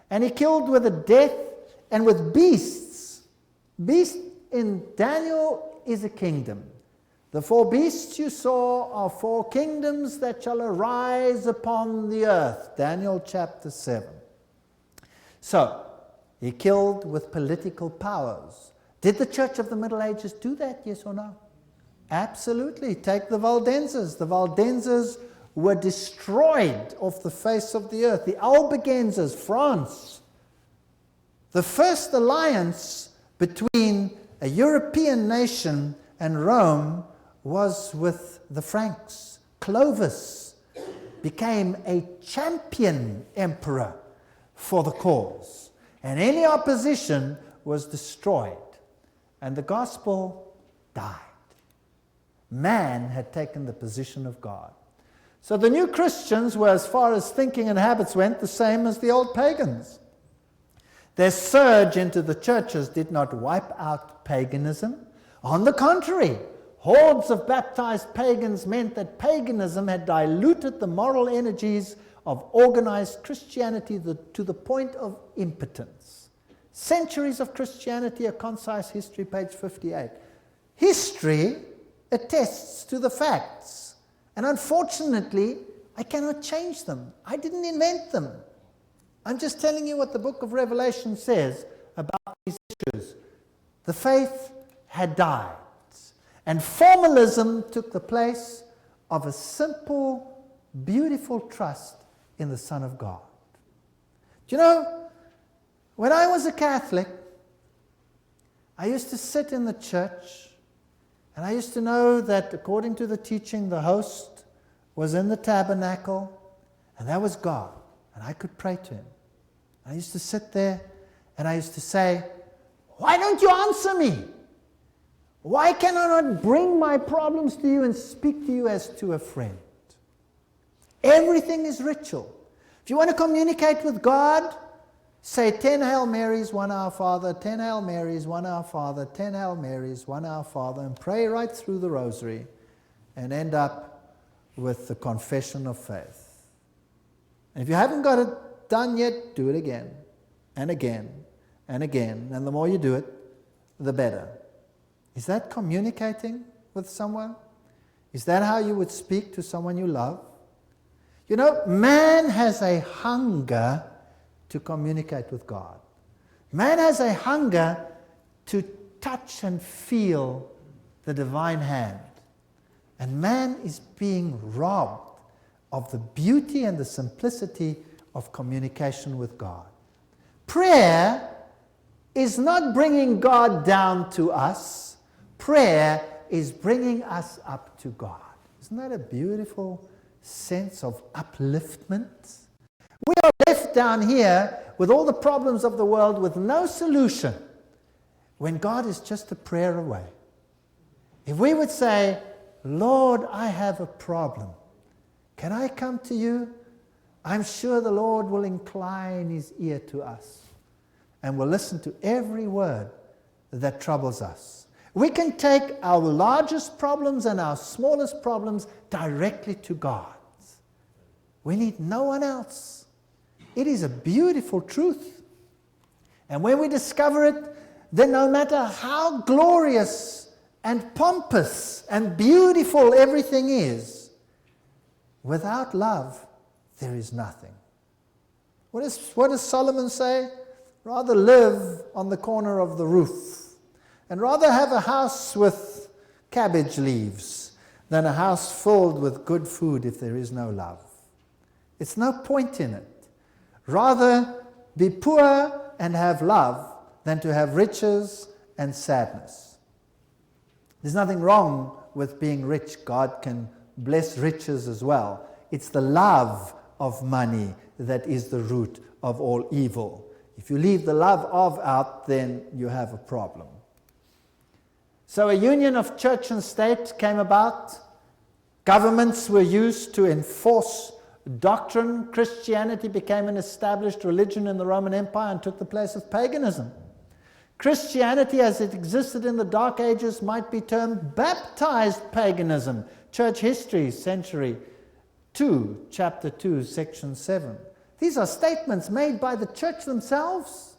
Speaker 1: And he killed with a death and with beasts. Beast in Daniel is a kingdom. The four beasts you saw are four kingdoms that shall arise upon the earth. Daniel chapter 7. So, he killed with political powers. Did the Church of the Middle Ages do that, yes or no? Absolutely. Take the Waldenses. The Waldenses were destroyed off the face of the earth. The Albigenses, France. The first alliance between a European nation and Rome was with the Franks. Clovis became a champion emperor for the cause. And any opposition was destroyed. And the gospel died. Man had taken the position of God. So the new Christians were, as far as thinking and habits went, the same as the old pagans. Their surge into the churches did not wipe out paganism. On the contrary, hordes of baptized pagans meant that paganism had diluted the moral energies of organized Christianity to the point of impotence. Centuries of Christianity, A Concise History, page 58. History attests to the facts. And unfortunately, I cannot change them. I didn't invent them. I'm just telling you what the book of Revelation says about these issues. The faith had died. And formalism took the place of a simple, beautiful trust in the Son of God. Do you know, when I was a Catholic, I used to sit in the church, and I used to know that according to the teaching, the host was in the tabernacle, and that was God, and I could pray to Him. I used to sit there, and I used to say, why don't you answer me? Why can I not bring my problems to you and speak to you as to a friend? Everything is ritual. If you want to communicate with God, say 10 Hail Marys, 1 Our Father, 10 Hail Marys, 1 Our Father, 10 Hail Marys, 1 Our Father, and pray right through the rosary and end up with the confession of faith. And if you haven't got it done yet, do it again and again and again. And the more you do it, the better. Is that communicating with someone? Is that how you would speak to someone you love? You know, man has a hunger to communicate with God. Man has a hunger to touch and feel the divine hand. And man is being robbed of the beauty and the simplicity of communication with God. Prayer is not bringing God down to us. Prayer is bringing us up to God. Isn't that a beautiful sense of upliftment? We are left down here with all the problems of the world with no solution, when God is just a prayer away. If we would say, Lord, I have a problem. Can I come to you? I'm sure the Lord will incline his ear to us and will listen to every word that troubles us. We can take our largest problems and our smallest problems directly to God. We need no one else. It is a beautiful truth. And when we discover it, then no matter how glorious and pompous and beautiful everything is, without love, there is nothing. What does Solomon say? Rather live on the corner of the roof, and rather have a house with cabbage leaves than a house filled with good food if there is no love. It's no point in it. Rather be poor and have love than to have riches and sadness. There's nothing wrong with being rich. God can bless riches as well. It's the love of money that is the root of all evil. If you leave the love of out, then you have a problem. So a union of church and state came about. Governments were used to enforce doctrine. Christianity became an established religion in the Roman Empire and took the place of paganism. Christianity, as it existed in the Dark Ages, might be termed baptized paganism. Church History, Century 2, Chapter 2, Section 7. These are statements made by the church themselves.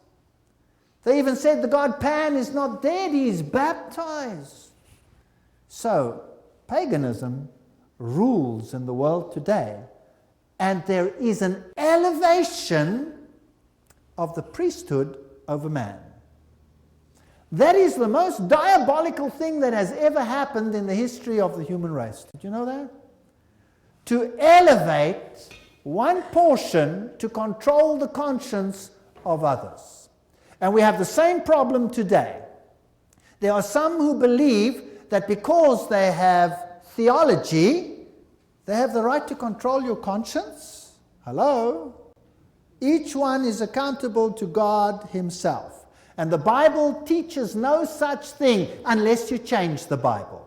Speaker 1: They even said the god Pan is not dead, he is baptized. So, paganism rules in the world today, and there is an elevation of the priesthood over man. That is the most diabolical thing that has ever happened in the history of the human race. Did you know that? To elevate one portion to control the conscience of others. And we have the same problem today. There are some who believe that because they have theology, they have the right to control your conscience. Hello? Each one is accountable to God himself. And the Bible teaches no such thing unless you change the Bible.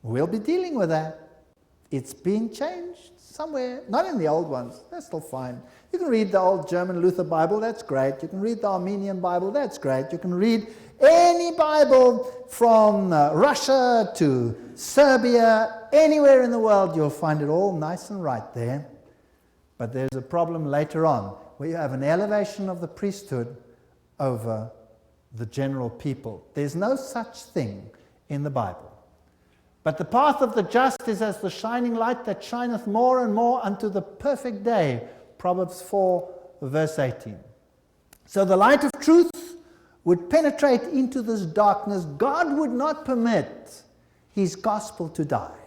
Speaker 1: We'll be dealing with that. It's been changed somewhere. Not in the old ones. They're still fine. You can read the old German Luther Bible. That's great. You can read the Armenian Bible. That's great. You can read any Bible from Russia to Serbia. Anywhere in the world, you'll find it all nice and right there. But there's a problem later on where you have an elevation of the priesthood over the general people. There's no such thing in the Bible. But the path of the just is as the shining light that shineth more and more unto the perfect day. Proverbs 4, verse 18. So the light of truth would penetrate into this darkness. God would not permit his gospel to die.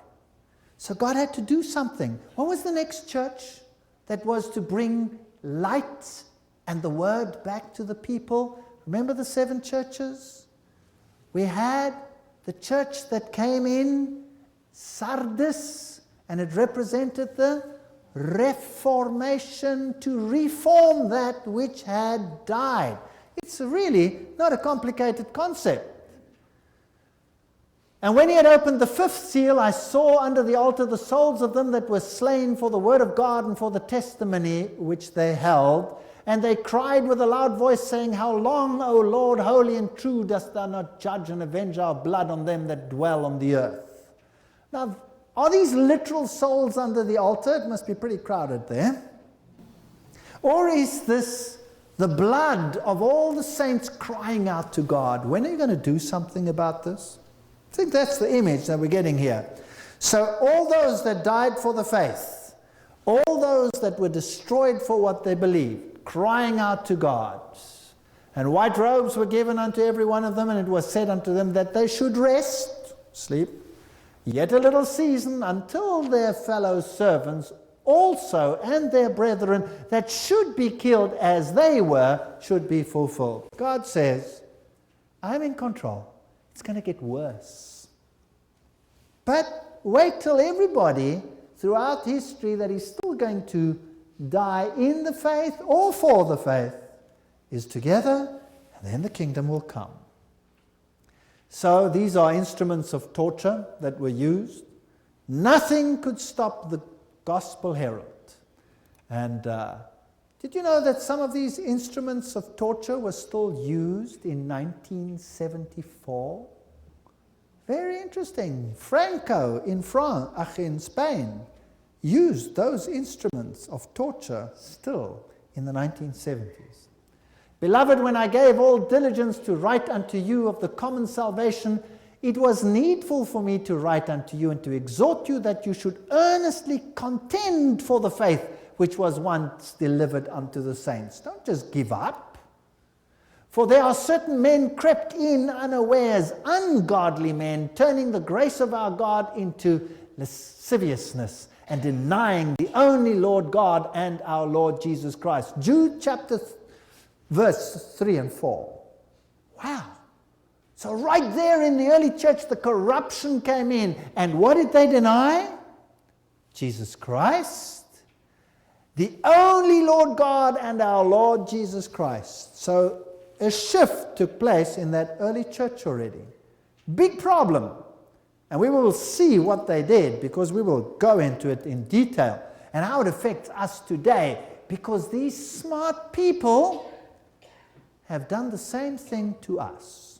Speaker 1: So God had to do something. What was the next church that was to bring light and the word back to the people? Remember the 7 churches? We had the church that came in, Sardis, and it represented the Reformation, to reform that which had died. It's really not a complicated concept. And when he had opened the 5th seal, I saw under the altar the souls of them that were slain for the word of God and for the testimony which they held. And they cried with a loud voice, saying, How long, O Lord, holy and true, dost thou not judge and avenge our blood on them that dwell on the earth? Now, are these literal souls under the altar? It must be pretty crowded there. Or is this the blood of all the saints crying out to God? When are you going to do something about this? I think that's the image that we're getting here. So all those that died for the faith, all those that were destroyed for what they believed, crying out to God. And white robes were given unto every one of them, and it was said unto them that they should rest, sleep, yet a little season, until their fellow servants also and their brethren that should be killed as they were should be fulfilled. God says, I'm in control. It's going to get worse. But wait till everybody throughout history that is still going to die in the faith or for the faith is together, and then the kingdom will come. So these are instruments of torture that were used. Nothing could stop the gospel herald. And did you know that some of these instruments of torture were still used in 1974? Very interesting. Franco in Spain used those instruments of torture still in the 1970s. Beloved, when I gave all diligence to write unto you of the common salvation, it was needful for me to write unto you and to exhort you that you should earnestly contend for the faith which was once delivered unto the saints. Don't just give up. For there are certain men crept in unawares, ungodly men, turning the grace of our God into lasciviousness and denying the only Lord God and our Lord Jesus Christ. Jude chapter verse 3 and 4. Wow. So right there in the early church, the corruption came in. And what did they deny? Jesus Christ, the only Lord God and our Lord Jesus Christ. So a shift took place in that early church already. Big problem. And we will see what they did, because we will go into it in detail and how it affects us today, because these smart people have done the same thing to us,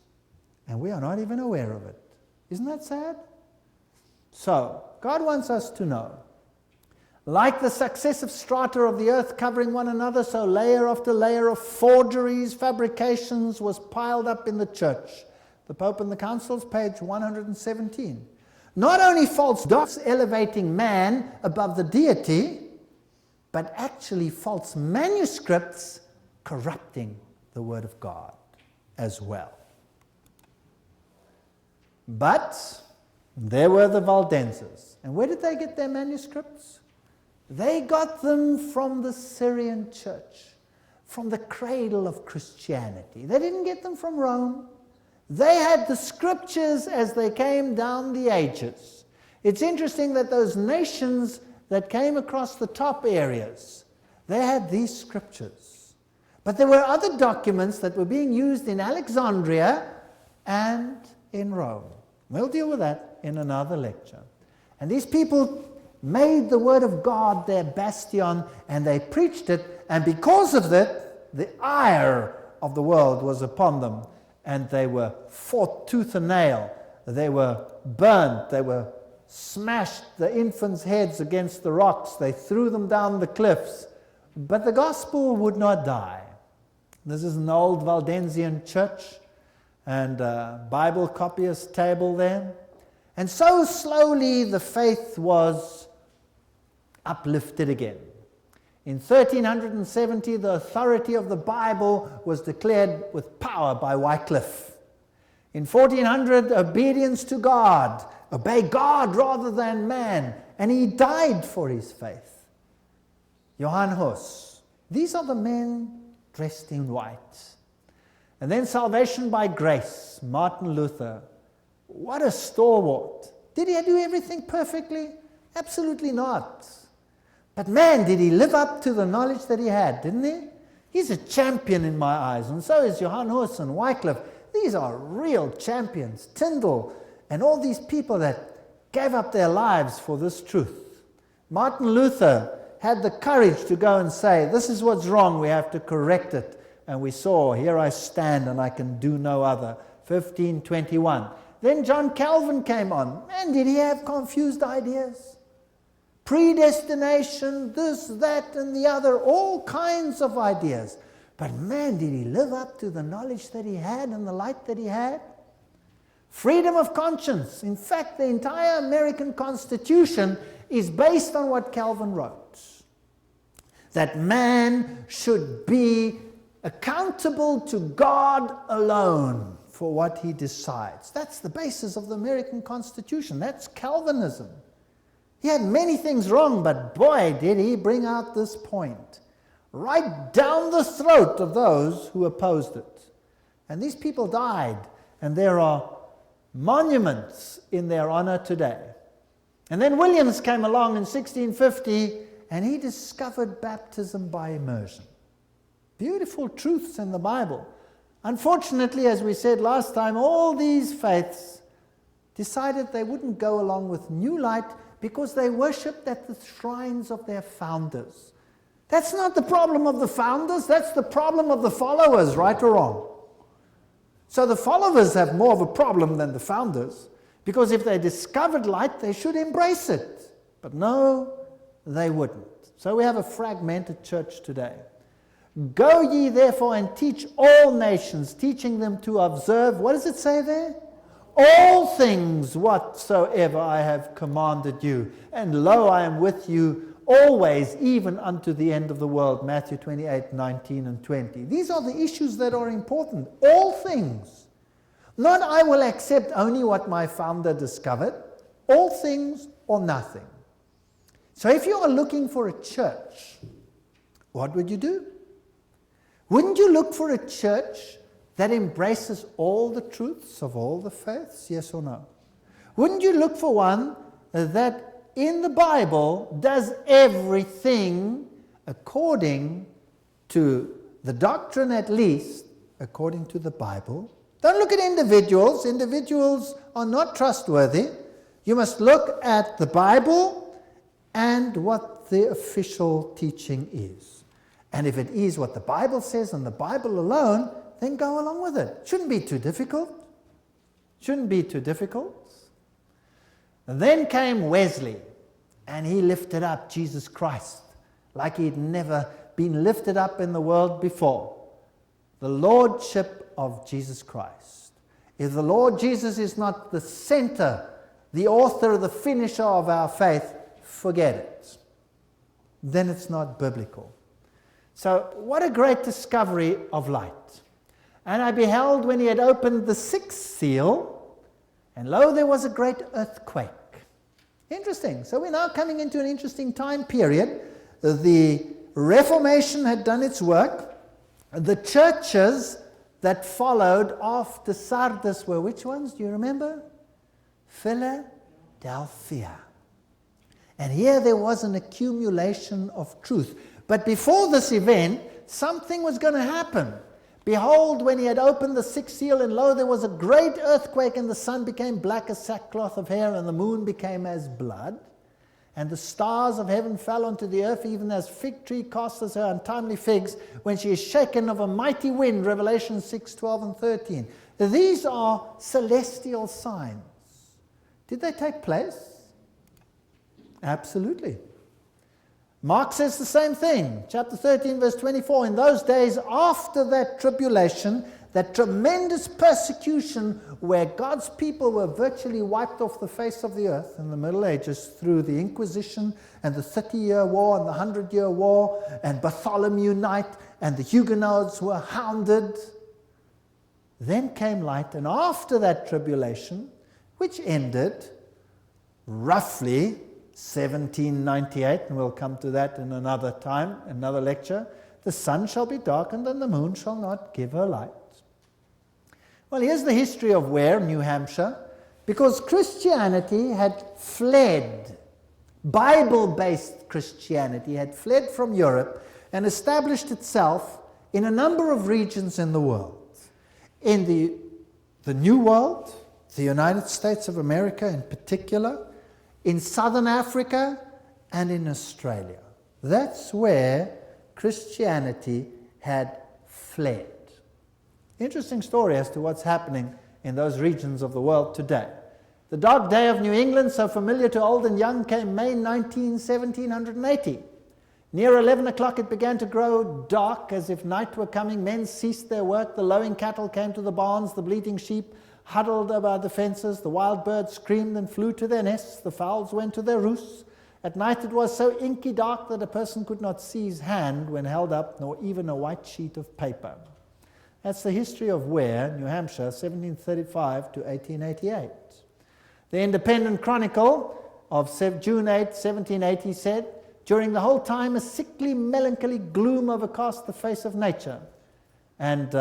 Speaker 1: and we are not even aware of it. Isn't that sad? So, God wants us to know, like the successive strata of the earth covering one another, so layer after layer of forgeries, fabrications was piled up in the church. The Pope and the Councils, page 117. Not only false doctrines elevating man above the deity, but actually false manuscripts corrupting the Word of God as well. But there were the Valdenses. And where did they get their manuscripts? They got them from the Syrian church, from the cradle of Christianity. They didn't get them from Rome. They had the scriptures as they came down the ages. It's interesting that those nations that came across the top areas, they had these scriptures. But there were other documents that were being used in Alexandria and in Rome. We'll deal with that in another lecture. And these people made the Word of God their bastion, and they preached it, and because of that, the ire of the world was upon them, and they were fought tooth and nail. They were burnt. They were smashed, the infants' heads against the rocks. They threw them down the cliffs. But the gospel would not die. This is an old Valdensian church and Bible copyist table there. And so slowly the faith was uplifted again. In 1370, the authority of the Bible was declared with power by Wycliffe. In 1400, obedience to God, obey God rather than man, and he died for his faith. Johann Hus. These are the men dressed in white. And then salvation by grace, Martin Luther. What a stalwart. Did he do everything perfectly? Absolutely not. But man, did he live up to the knowledge that he had, didn't he? He's a champion in my eyes, and so is Johann Hus and Wycliffe. These are real champions. Tyndall and all these people that gave up their lives for this truth. Martin Luther had the courage to go and say, this is what's wrong, we have to correct it. And we saw, here I stand and I can do no other. 1521. Then John Calvin came on. Man, did he have confused ideas? Predestination, this, that, and the other, all kinds of ideas. But man, did he live up to the knowledge that he had and the light that he had? Freedom of conscience. In fact, the entire American Constitution is based on what Calvin wrote. That man should be accountable to God alone for what he decides. That's the basis of the American Constitution. That's Calvinism. He had many things wrong, but boy, did he bring out this point. Right down the throat of those who opposed it. And these people died, and there are monuments in their honor today. And then Williams came along in 1650, and he discovered baptism by immersion. Beautiful truths in the Bible. Unfortunately, as we said last time, all these faiths decided they wouldn't go along with New Light because they worshipped at the shrines of their founders. That's not the problem of the founders, that's the problem of the followers, right or wrong. So the followers have more of a problem than the founders, because if they discovered light, they should embrace it. But no, they wouldn't. So we have a fragmented church today. Go ye therefore and teach all nations, teaching them to observe, what does it say there? All things whatsoever I have commanded you. And lo, I am with you always, even unto the end of the world. Matthew 28, 19 and 20. These are the issues that are important. All things. Not I will accept only what my founder discovered. All things or nothing. So if you are looking for a church, what would you do? Wouldn't you look for a church that embraces all the truths of all the faiths? Yes or no? Wouldn't you look for one that in the Bible does everything according to the doctrine, at least according to the Bible? Don't look at individuals. Individuals are not trustworthy. You must look at the Bible and what the official teaching is. And if it is what the Bible says and the Bible alone, then go along with it. Shouldn't be too difficult. Shouldn't be too difficult. And then came Wesley, and he lifted up Jesus Christ like he'd never been lifted up in the world before. The Lordship of Jesus Christ. If the Lord Jesus is not the center, the author, the finisher of our faith, forget it. Then it's not biblical. So what a great discovery of light. And I beheld when he had opened the sixth seal, and lo, there was a great earthquake. Interesting. So we're now coming into an interesting time period. The Reformation had done its work. The churches that followed after Sardis were which ones? Do you remember? Philadelphia. And here there was an accumulation of truth. But before this event, something was going to happen. Behold, when he had opened the sixth seal, and lo, there was a great earthquake, and the sun became black as sackcloth of hair, and the moon became as blood. And the stars of heaven fell onto the earth, even as fig tree casteth her untimely figs, when she is shaken of a mighty wind. Revelation 6, 12 and 13. These are celestial signs. Did they take place? Absolutely. Mark says the same thing. Chapter 13, verse 24. In those days after that tribulation, that tremendous persecution where God's people were virtually wiped off the face of the earth in the Middle Ages through the Inquisition and the 30-year War and the 100-year War and Bartholomew Night, and the Huguenots were hounded. Then came light, and after that tribulation, which ended roughly 1798, and we'll come to that in another time, another lecture, the sun shall be darkened and the moon shall not give her light. Well, here's the history of Ware, New Hampshire, because Christianity had fled, Bible-based Christianity had fled from Europe and established itself in a number of regions in the world. In the New World, the United States of America in particular, in Southern Africa, and in Australia. That's where Christianity had fled. Interesting story as to what's happening in those regions of the world today. The dark day of New England, so familiar to old and young, came May 19, 1780. Near 11 o'clock it began to grow dark, as if night were coming. Men ceased their work. The lowing cattle came to the barns. The bleating sheep huddled about the fences. The wild birds screamed and flew to their nests. The fowls went to their roosts. At night it was so inky dark that a person could not see his hand when held up, nor even a white sheet of paper. That's the history of Ware, New Hampshire, 1735 to 1888. The Independent Chronicle of June 8, 1780 said, during the whole time a sickly, melancholy gloom overcast the face of nature. And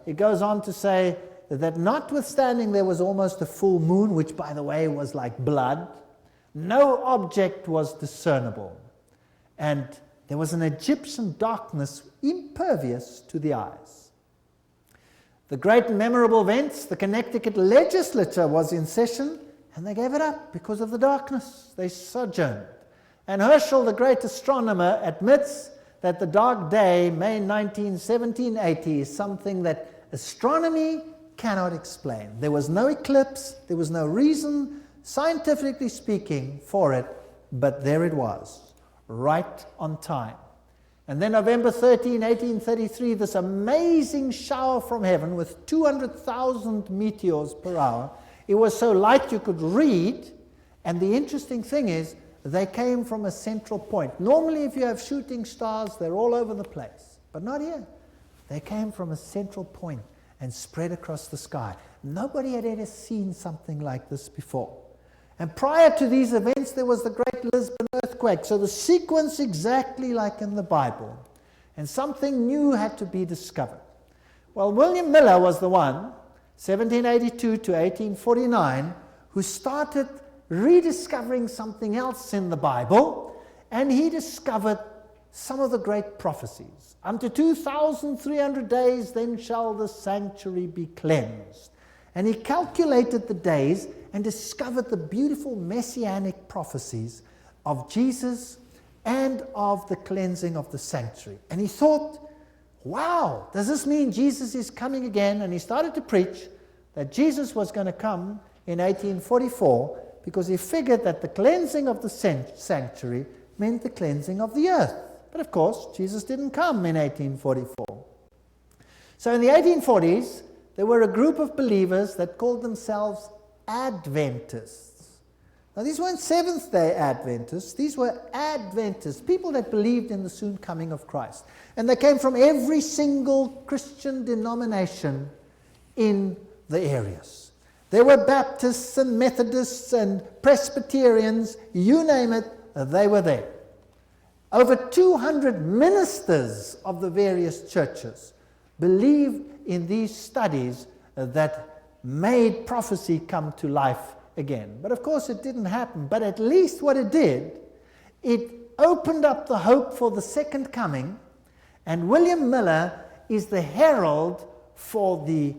Speaker 1: it goes on to say that notwithstanding there was almost a full moon, which by the way was like blood, no object was discernible. And there was an Egyptian darkness impervious to the eyes. The great and memorable events, the Connecticut legislature was in session, and they gave it up because of the darkness. They sojourned. And Herschel, the great astronomer, admits that the dark day, May 19, 1780, is something that astronomy cannot explain. There was no eclipse, there was no reason, scientifically speaking, for it, but there it was, right on time. And then November 13, 1833, this amazing shower from heaven with 200,000 meteors per hour. It was so light you could read, and the interesting thing is, they came from a central point. Normally, if you have shooting stars, they're all over the place, but not here. They came from a central point and spread across the sky. Nobody had ever seen something like this before. And prior to these events, there was the Great Lisbon earthquake. So the sequence exactly like in the Bible. And something new had to be discovered. Well, William Miller was the one, 1782 to 1849, who started rediscovering something else in the Bible, and he discovered some of the great prophecies. Unto 2,300 days then shall the sanctuary be cleansed. And he calculated the days and discovered the beautiful messianic prophecies of Jesus and of the cleansing of the sanctuary. And he thought, wow, does this mean Jesus is coming again? And he started to preach that Jesus was going to come in 1844, because he figured that the cleansing of the sanctuary meant the cleansing of the earth. But of course, Jesus didn't come in 1844. So in the 1840s, there were a group of believers that called themselves Adventists. Now, these weren't Seventh-day Adventists. These were Adventists, people that believed in the soon coming of Christ. And they came from every single Christian denomination in the areas. There were Baptists and Methodists and Presbyterians, you name it, they were there. Over 200 ministers of the various churches believed in these studies that made prophecy come to life again. But of course it didn't happen. But at least what it did, it opened up the hope for the second coming. And William Miller is the herald for the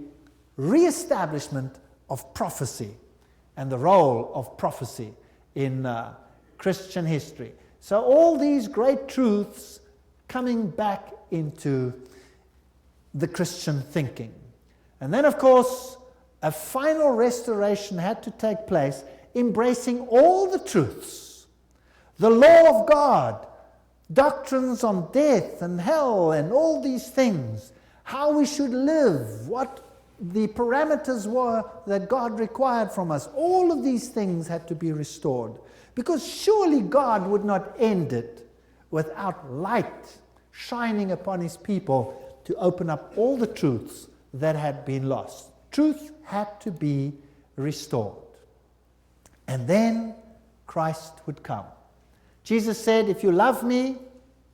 Speaker 1: reestablishment of prophecy and the role of prophecy in Christian history. So all these great truths coming back into the Christian thinking. And then, of course, a final restoration had to take place, embracing all the truths. The law of God, doctrines on death and hell and all these things, how we should live, what the parameters were that God required from us. All of these things had to be restored, because surely God would not end it without light shining upon his people to open up all the truths that had been lost. Truth had to be restored. And then Christ would come. Jesus said, if you love me,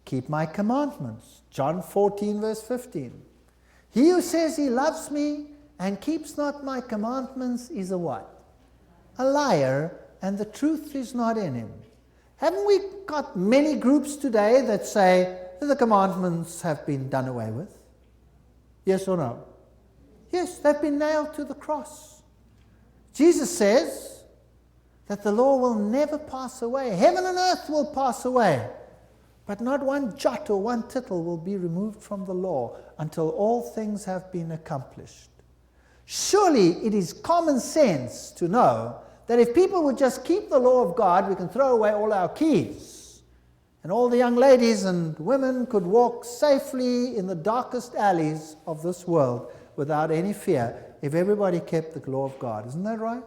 Speaker 1: keep my commandments. John 14 verse 15. He who says he loves me and keeps not my commandments is a what? A liar, and the truth is not in him. Haven't we got many groups today that say that the commandments have been done away with? Yes or no? Yes, they've been nailed to the cross. Jesus says that the law will never pass away. Heaven and earth will pass away, but not one jot or one tittle will be removed from the law until all things have been accomplished. Surely it is common sense to know that if people would just keep the law of God, we can throw away all our keys. And all the young ladies and women could walk safely in the darkest alleys of this world without any fear if everybody kept the law of God. Isn't that right?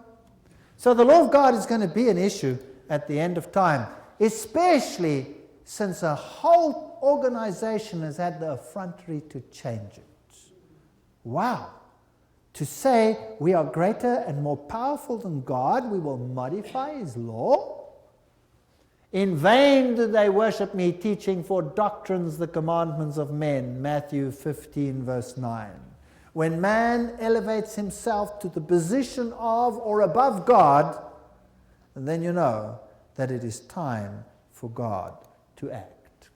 Speaker 1: So the law of God is going to be an issue at the end of time, especially since a whole organization has had the effrontery to change it. Wow. To say we are greater and more powerful than God, we will modify His law? In vain do they worship me, teaching for doctrines the commandments of men. Matthew 15, verse 9. When man elevates himself to the position of or above God, and then you know that it is time for God to act.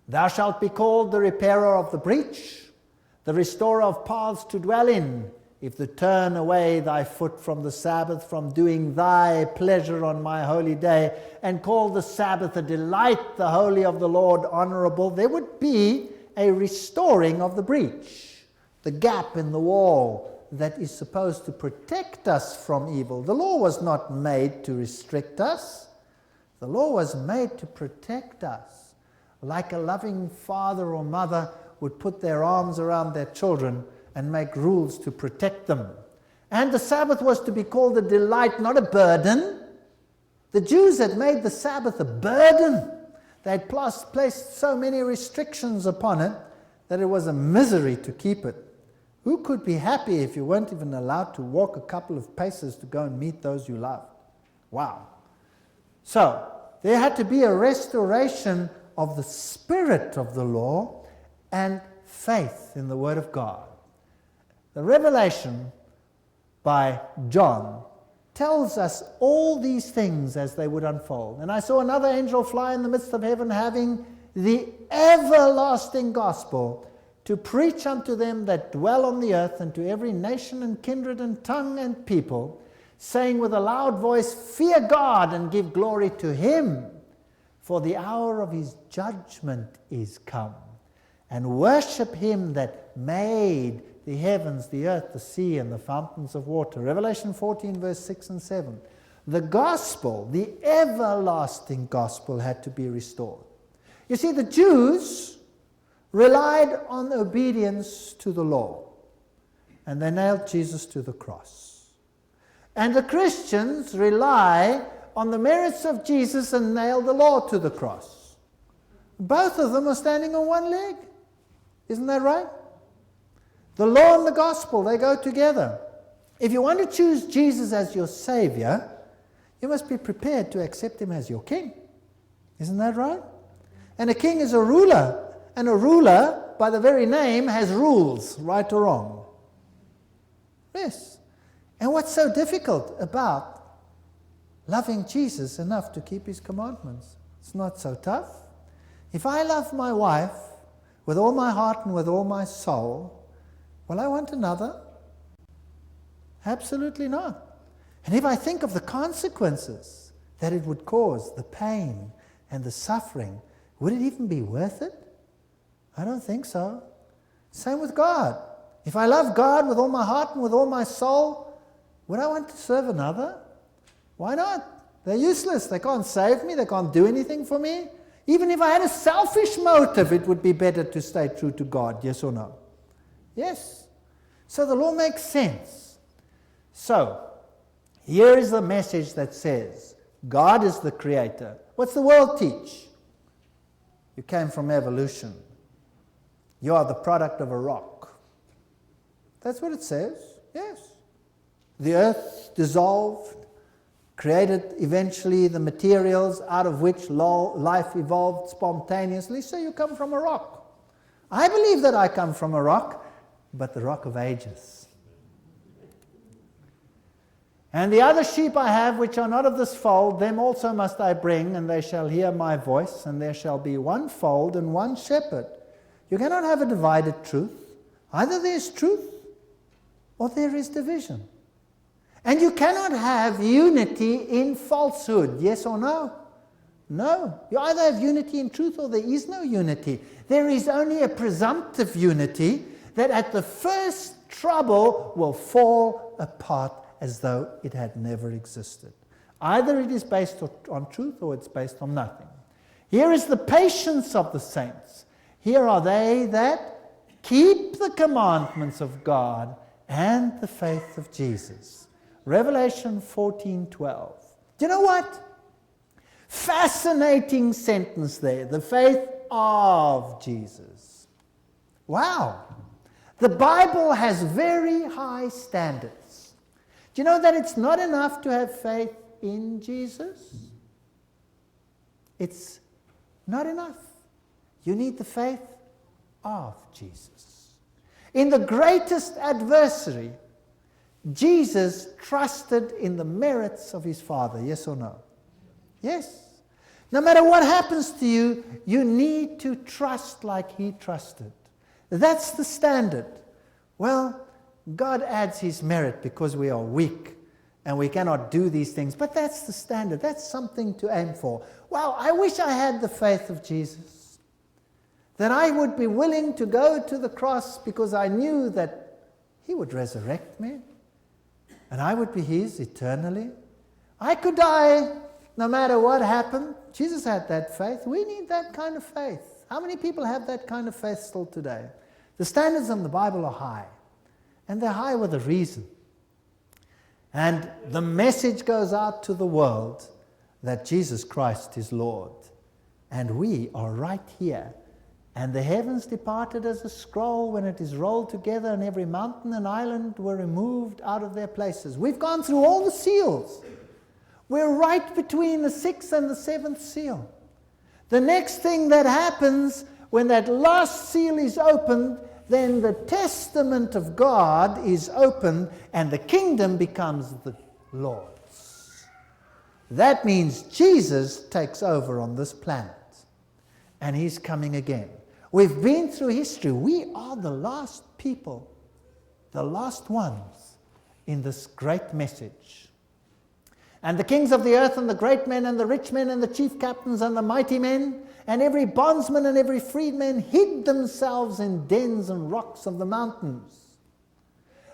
Speaker 1: Thou shalt be called the repairer of the breach, the restorer of paths to dwell in, if thou turn away thy foot from the Sabbath, from doing thy pleasure on my holy day, and call the Sabbath a delight, the holy of the Lord honorable. There would be a restoring of the breach, the gap in the wall that is supposed to protect us from evil. The law was not made to restrict us. The law was made to protect us. Like a loving father or mother would put their arms around their children and make rules to protect them. And the Sabbath was to be called a delight, not a burden. The Jews had made the Sabbath a burden. They had placed so many restrictions upon it that it was a misery to keep it. Who could be happy if you weren't even allowed to walk a couple of paces to go and meet those you loved? Wow. So, there had to be a restoration of the spirit of the law and faith in the Word of God. The Revelation by John tells us all these things as they would unfold. And I saw another angel fly in the midst of heaven, having the everlasting gospel to preach unto them that dwell on the earth, and to every nation and kindred and tongue and people, saying with a loud voice, Fear God and give glory to Him, for the hour of His judgment is come. And worship Him that made the heavens, the earth, the sea, and the fountains of water. Revelation 14, verse 6 and 7. The gospel, the everlasting gospel, had to be restored. You see, the Jews relied on obedience to the law, and they nailed Jesus to the cross. And the Christians rely on the merits of Jesus and nail the law to the cross. Both of them are standing on one leg. Isn't that right? The law and the gospel, they go together. If you want to choose Jesus as your Savior, you must be prepared to accept Him as your King. Isn't that right? And a king is a ruler. And a ruler, by the very name, has rules, right or wrong. Yes. And what's so difficult about loving Jesus enough to keep His commandments? It's not so tough. If I love my wife with all my heart and with all my soul, will I want another? Absolutely not. And if I think of the consequences that it would cause, the pain and the suffering, would it even be worth it? I don't think so. Same with God. If I love God with all my heart and with all my soul, would I want to serve another? Why not? They're useless. They can't save me. They can't do anything for me. Even if I had a selfish motive, it would be better to stay true to God. Yes or no? Yes. So the law makes sense. So, here is the message that says, God is the creator. What's the world teach? You came from evolution. You are the product of a rock. That's what it says. Yes. The earth dissolved, created eventually the materials out of which life evolved spontaneously. So you come from a rock. I believe that I come from a rock, but the rock of ages. And the other sheep I have, which are not of this fold, them also must I bring, and they shall hear my voice, and there shall be one fold and one shepherd. You cannot have a divided truth. Either there is truth, or there is division. And you cannot have unity in falsehood. Yes or no? No. You either have unity in truth, or there is no unity. There is only a presumptive unity that at the first trouble will fall apart as though it had never existed. Either it is based on truth, or it's based on nothing. Here is the patience of the saints. Here are they that keep the commandments of God and the faith of Jesus. Revelation 14:12. Do you know what? Fascinating sentence there. The faith of Jesus. Wow. The Bible has very high standards. Do you know that it's not enough to have faith in Jesus? It's not enough. You need the faith of Jesus. In the greatest adversary, Jesus trusted in the merits of his Father. Yes or no? Yes. No matter what happens to you, you need to trust like he trusted. That's the standard. Well, God adds his merit because we are weak and we cannot do these things. But that's the standard. That's something to aim for. Well, I wish I had the faith of Jesus. That I would be willing to go to the cross because I knew that he would resurrect me and I would be his eternally. I could die no matter what happened. Jesus had that faith. We need that kind of faith. How many people have that kind of faith still today? The standards in the Bible are high. And they're high with a reason. And the message goes out to the world that Jesus Christ is Lord. And we are right here. And the heavens departed as a scroll when it is rolled together, and every mountain and island were removed out of their places. We've gone through all the seals. We're right between the sixth and the seventh seal. The next thing that happens when that last seal is opened, then the testament of God is opened and the kingdom becomes the Lord's. That means Jesus takes over on this planet and he's coming again. We've been through history. We are the last people, the last ones in this great message. And the kings of the earth and the great men and the rich men and the chief captains and the mighty men and every bondsman and every freedman hid themselves in dens and rocks of the mountains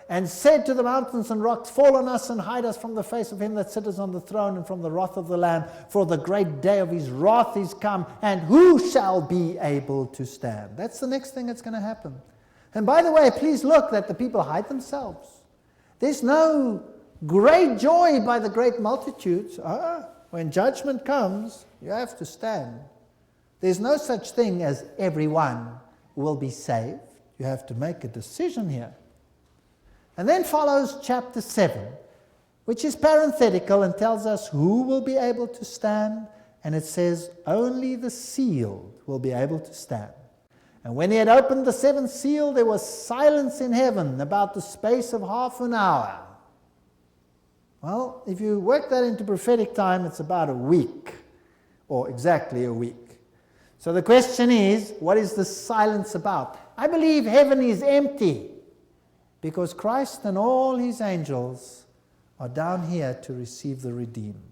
Speaker 1: and said to the mountains and rocks, fall on us and hide us from the face of him that sitteth on the throne and from the wrath of the Lamb, for the great day of his wrath is come, and who shall be able to stand? That's the next thing that's going to happen. And by the way, please look that the people hide themselves. There's no great joy by the great multitudes. When judgment comes, you have to stand. There's no such thing as everyone will be saved. You have to make a decision here. And then follows chapter 7, which is parenthetical and tells us who will be able to stand. And it says, only the sealed will be able to stand. And when he had opened the seventh seal, there was silence in heaven about the space of half an hour. Well, if you work that into prophetic time, it's about a week, or exactly a week. So the question is, what is the silence about? I believe heaven is empty because Christ and all his angels are down here to receive the redeemed.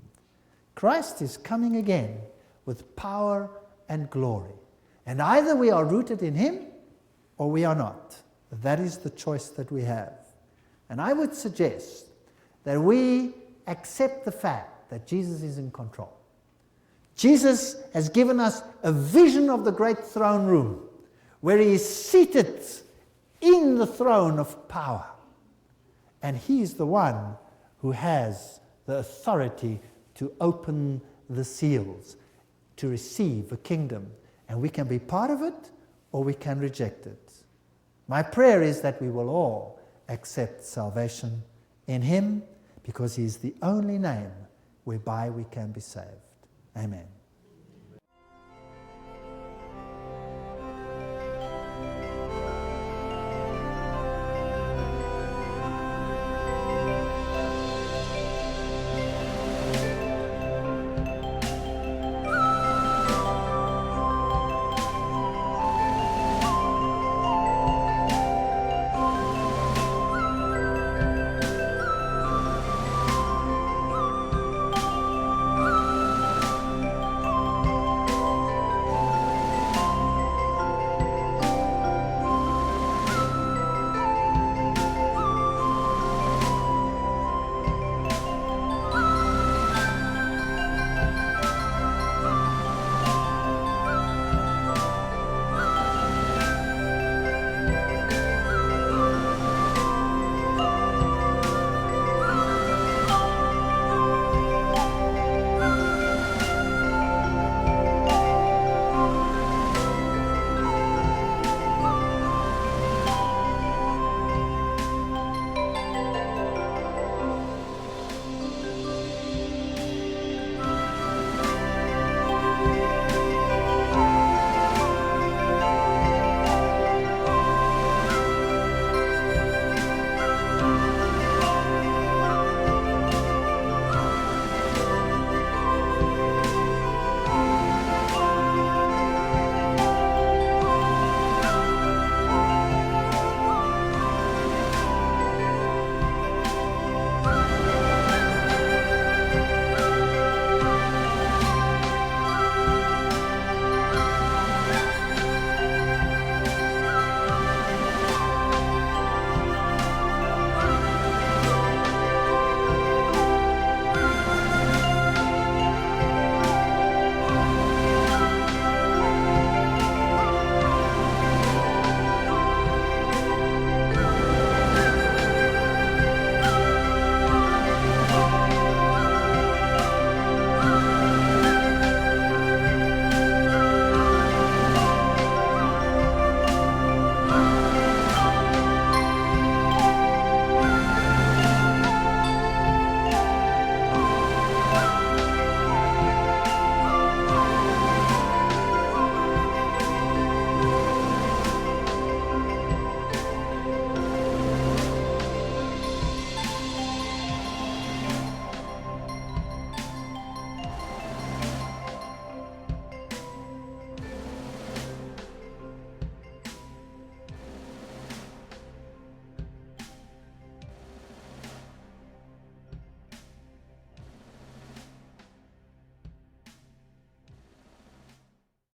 Speaker 1: Christ is coming again with power and glory. And either we are rooted in him or we are not. That is the choice that we have. And I would suggest that we accept the fact that Jesus is in control. Jesus has given us a vision of the great throne room where he is seated in the throne of power. And he is the one who has the authority to open the seals, to receive a kingdom. And we can be part of it or we can reject it. My prayer is that we will all accept salvation in him, because he is the only name whereby we can be saved. Amen.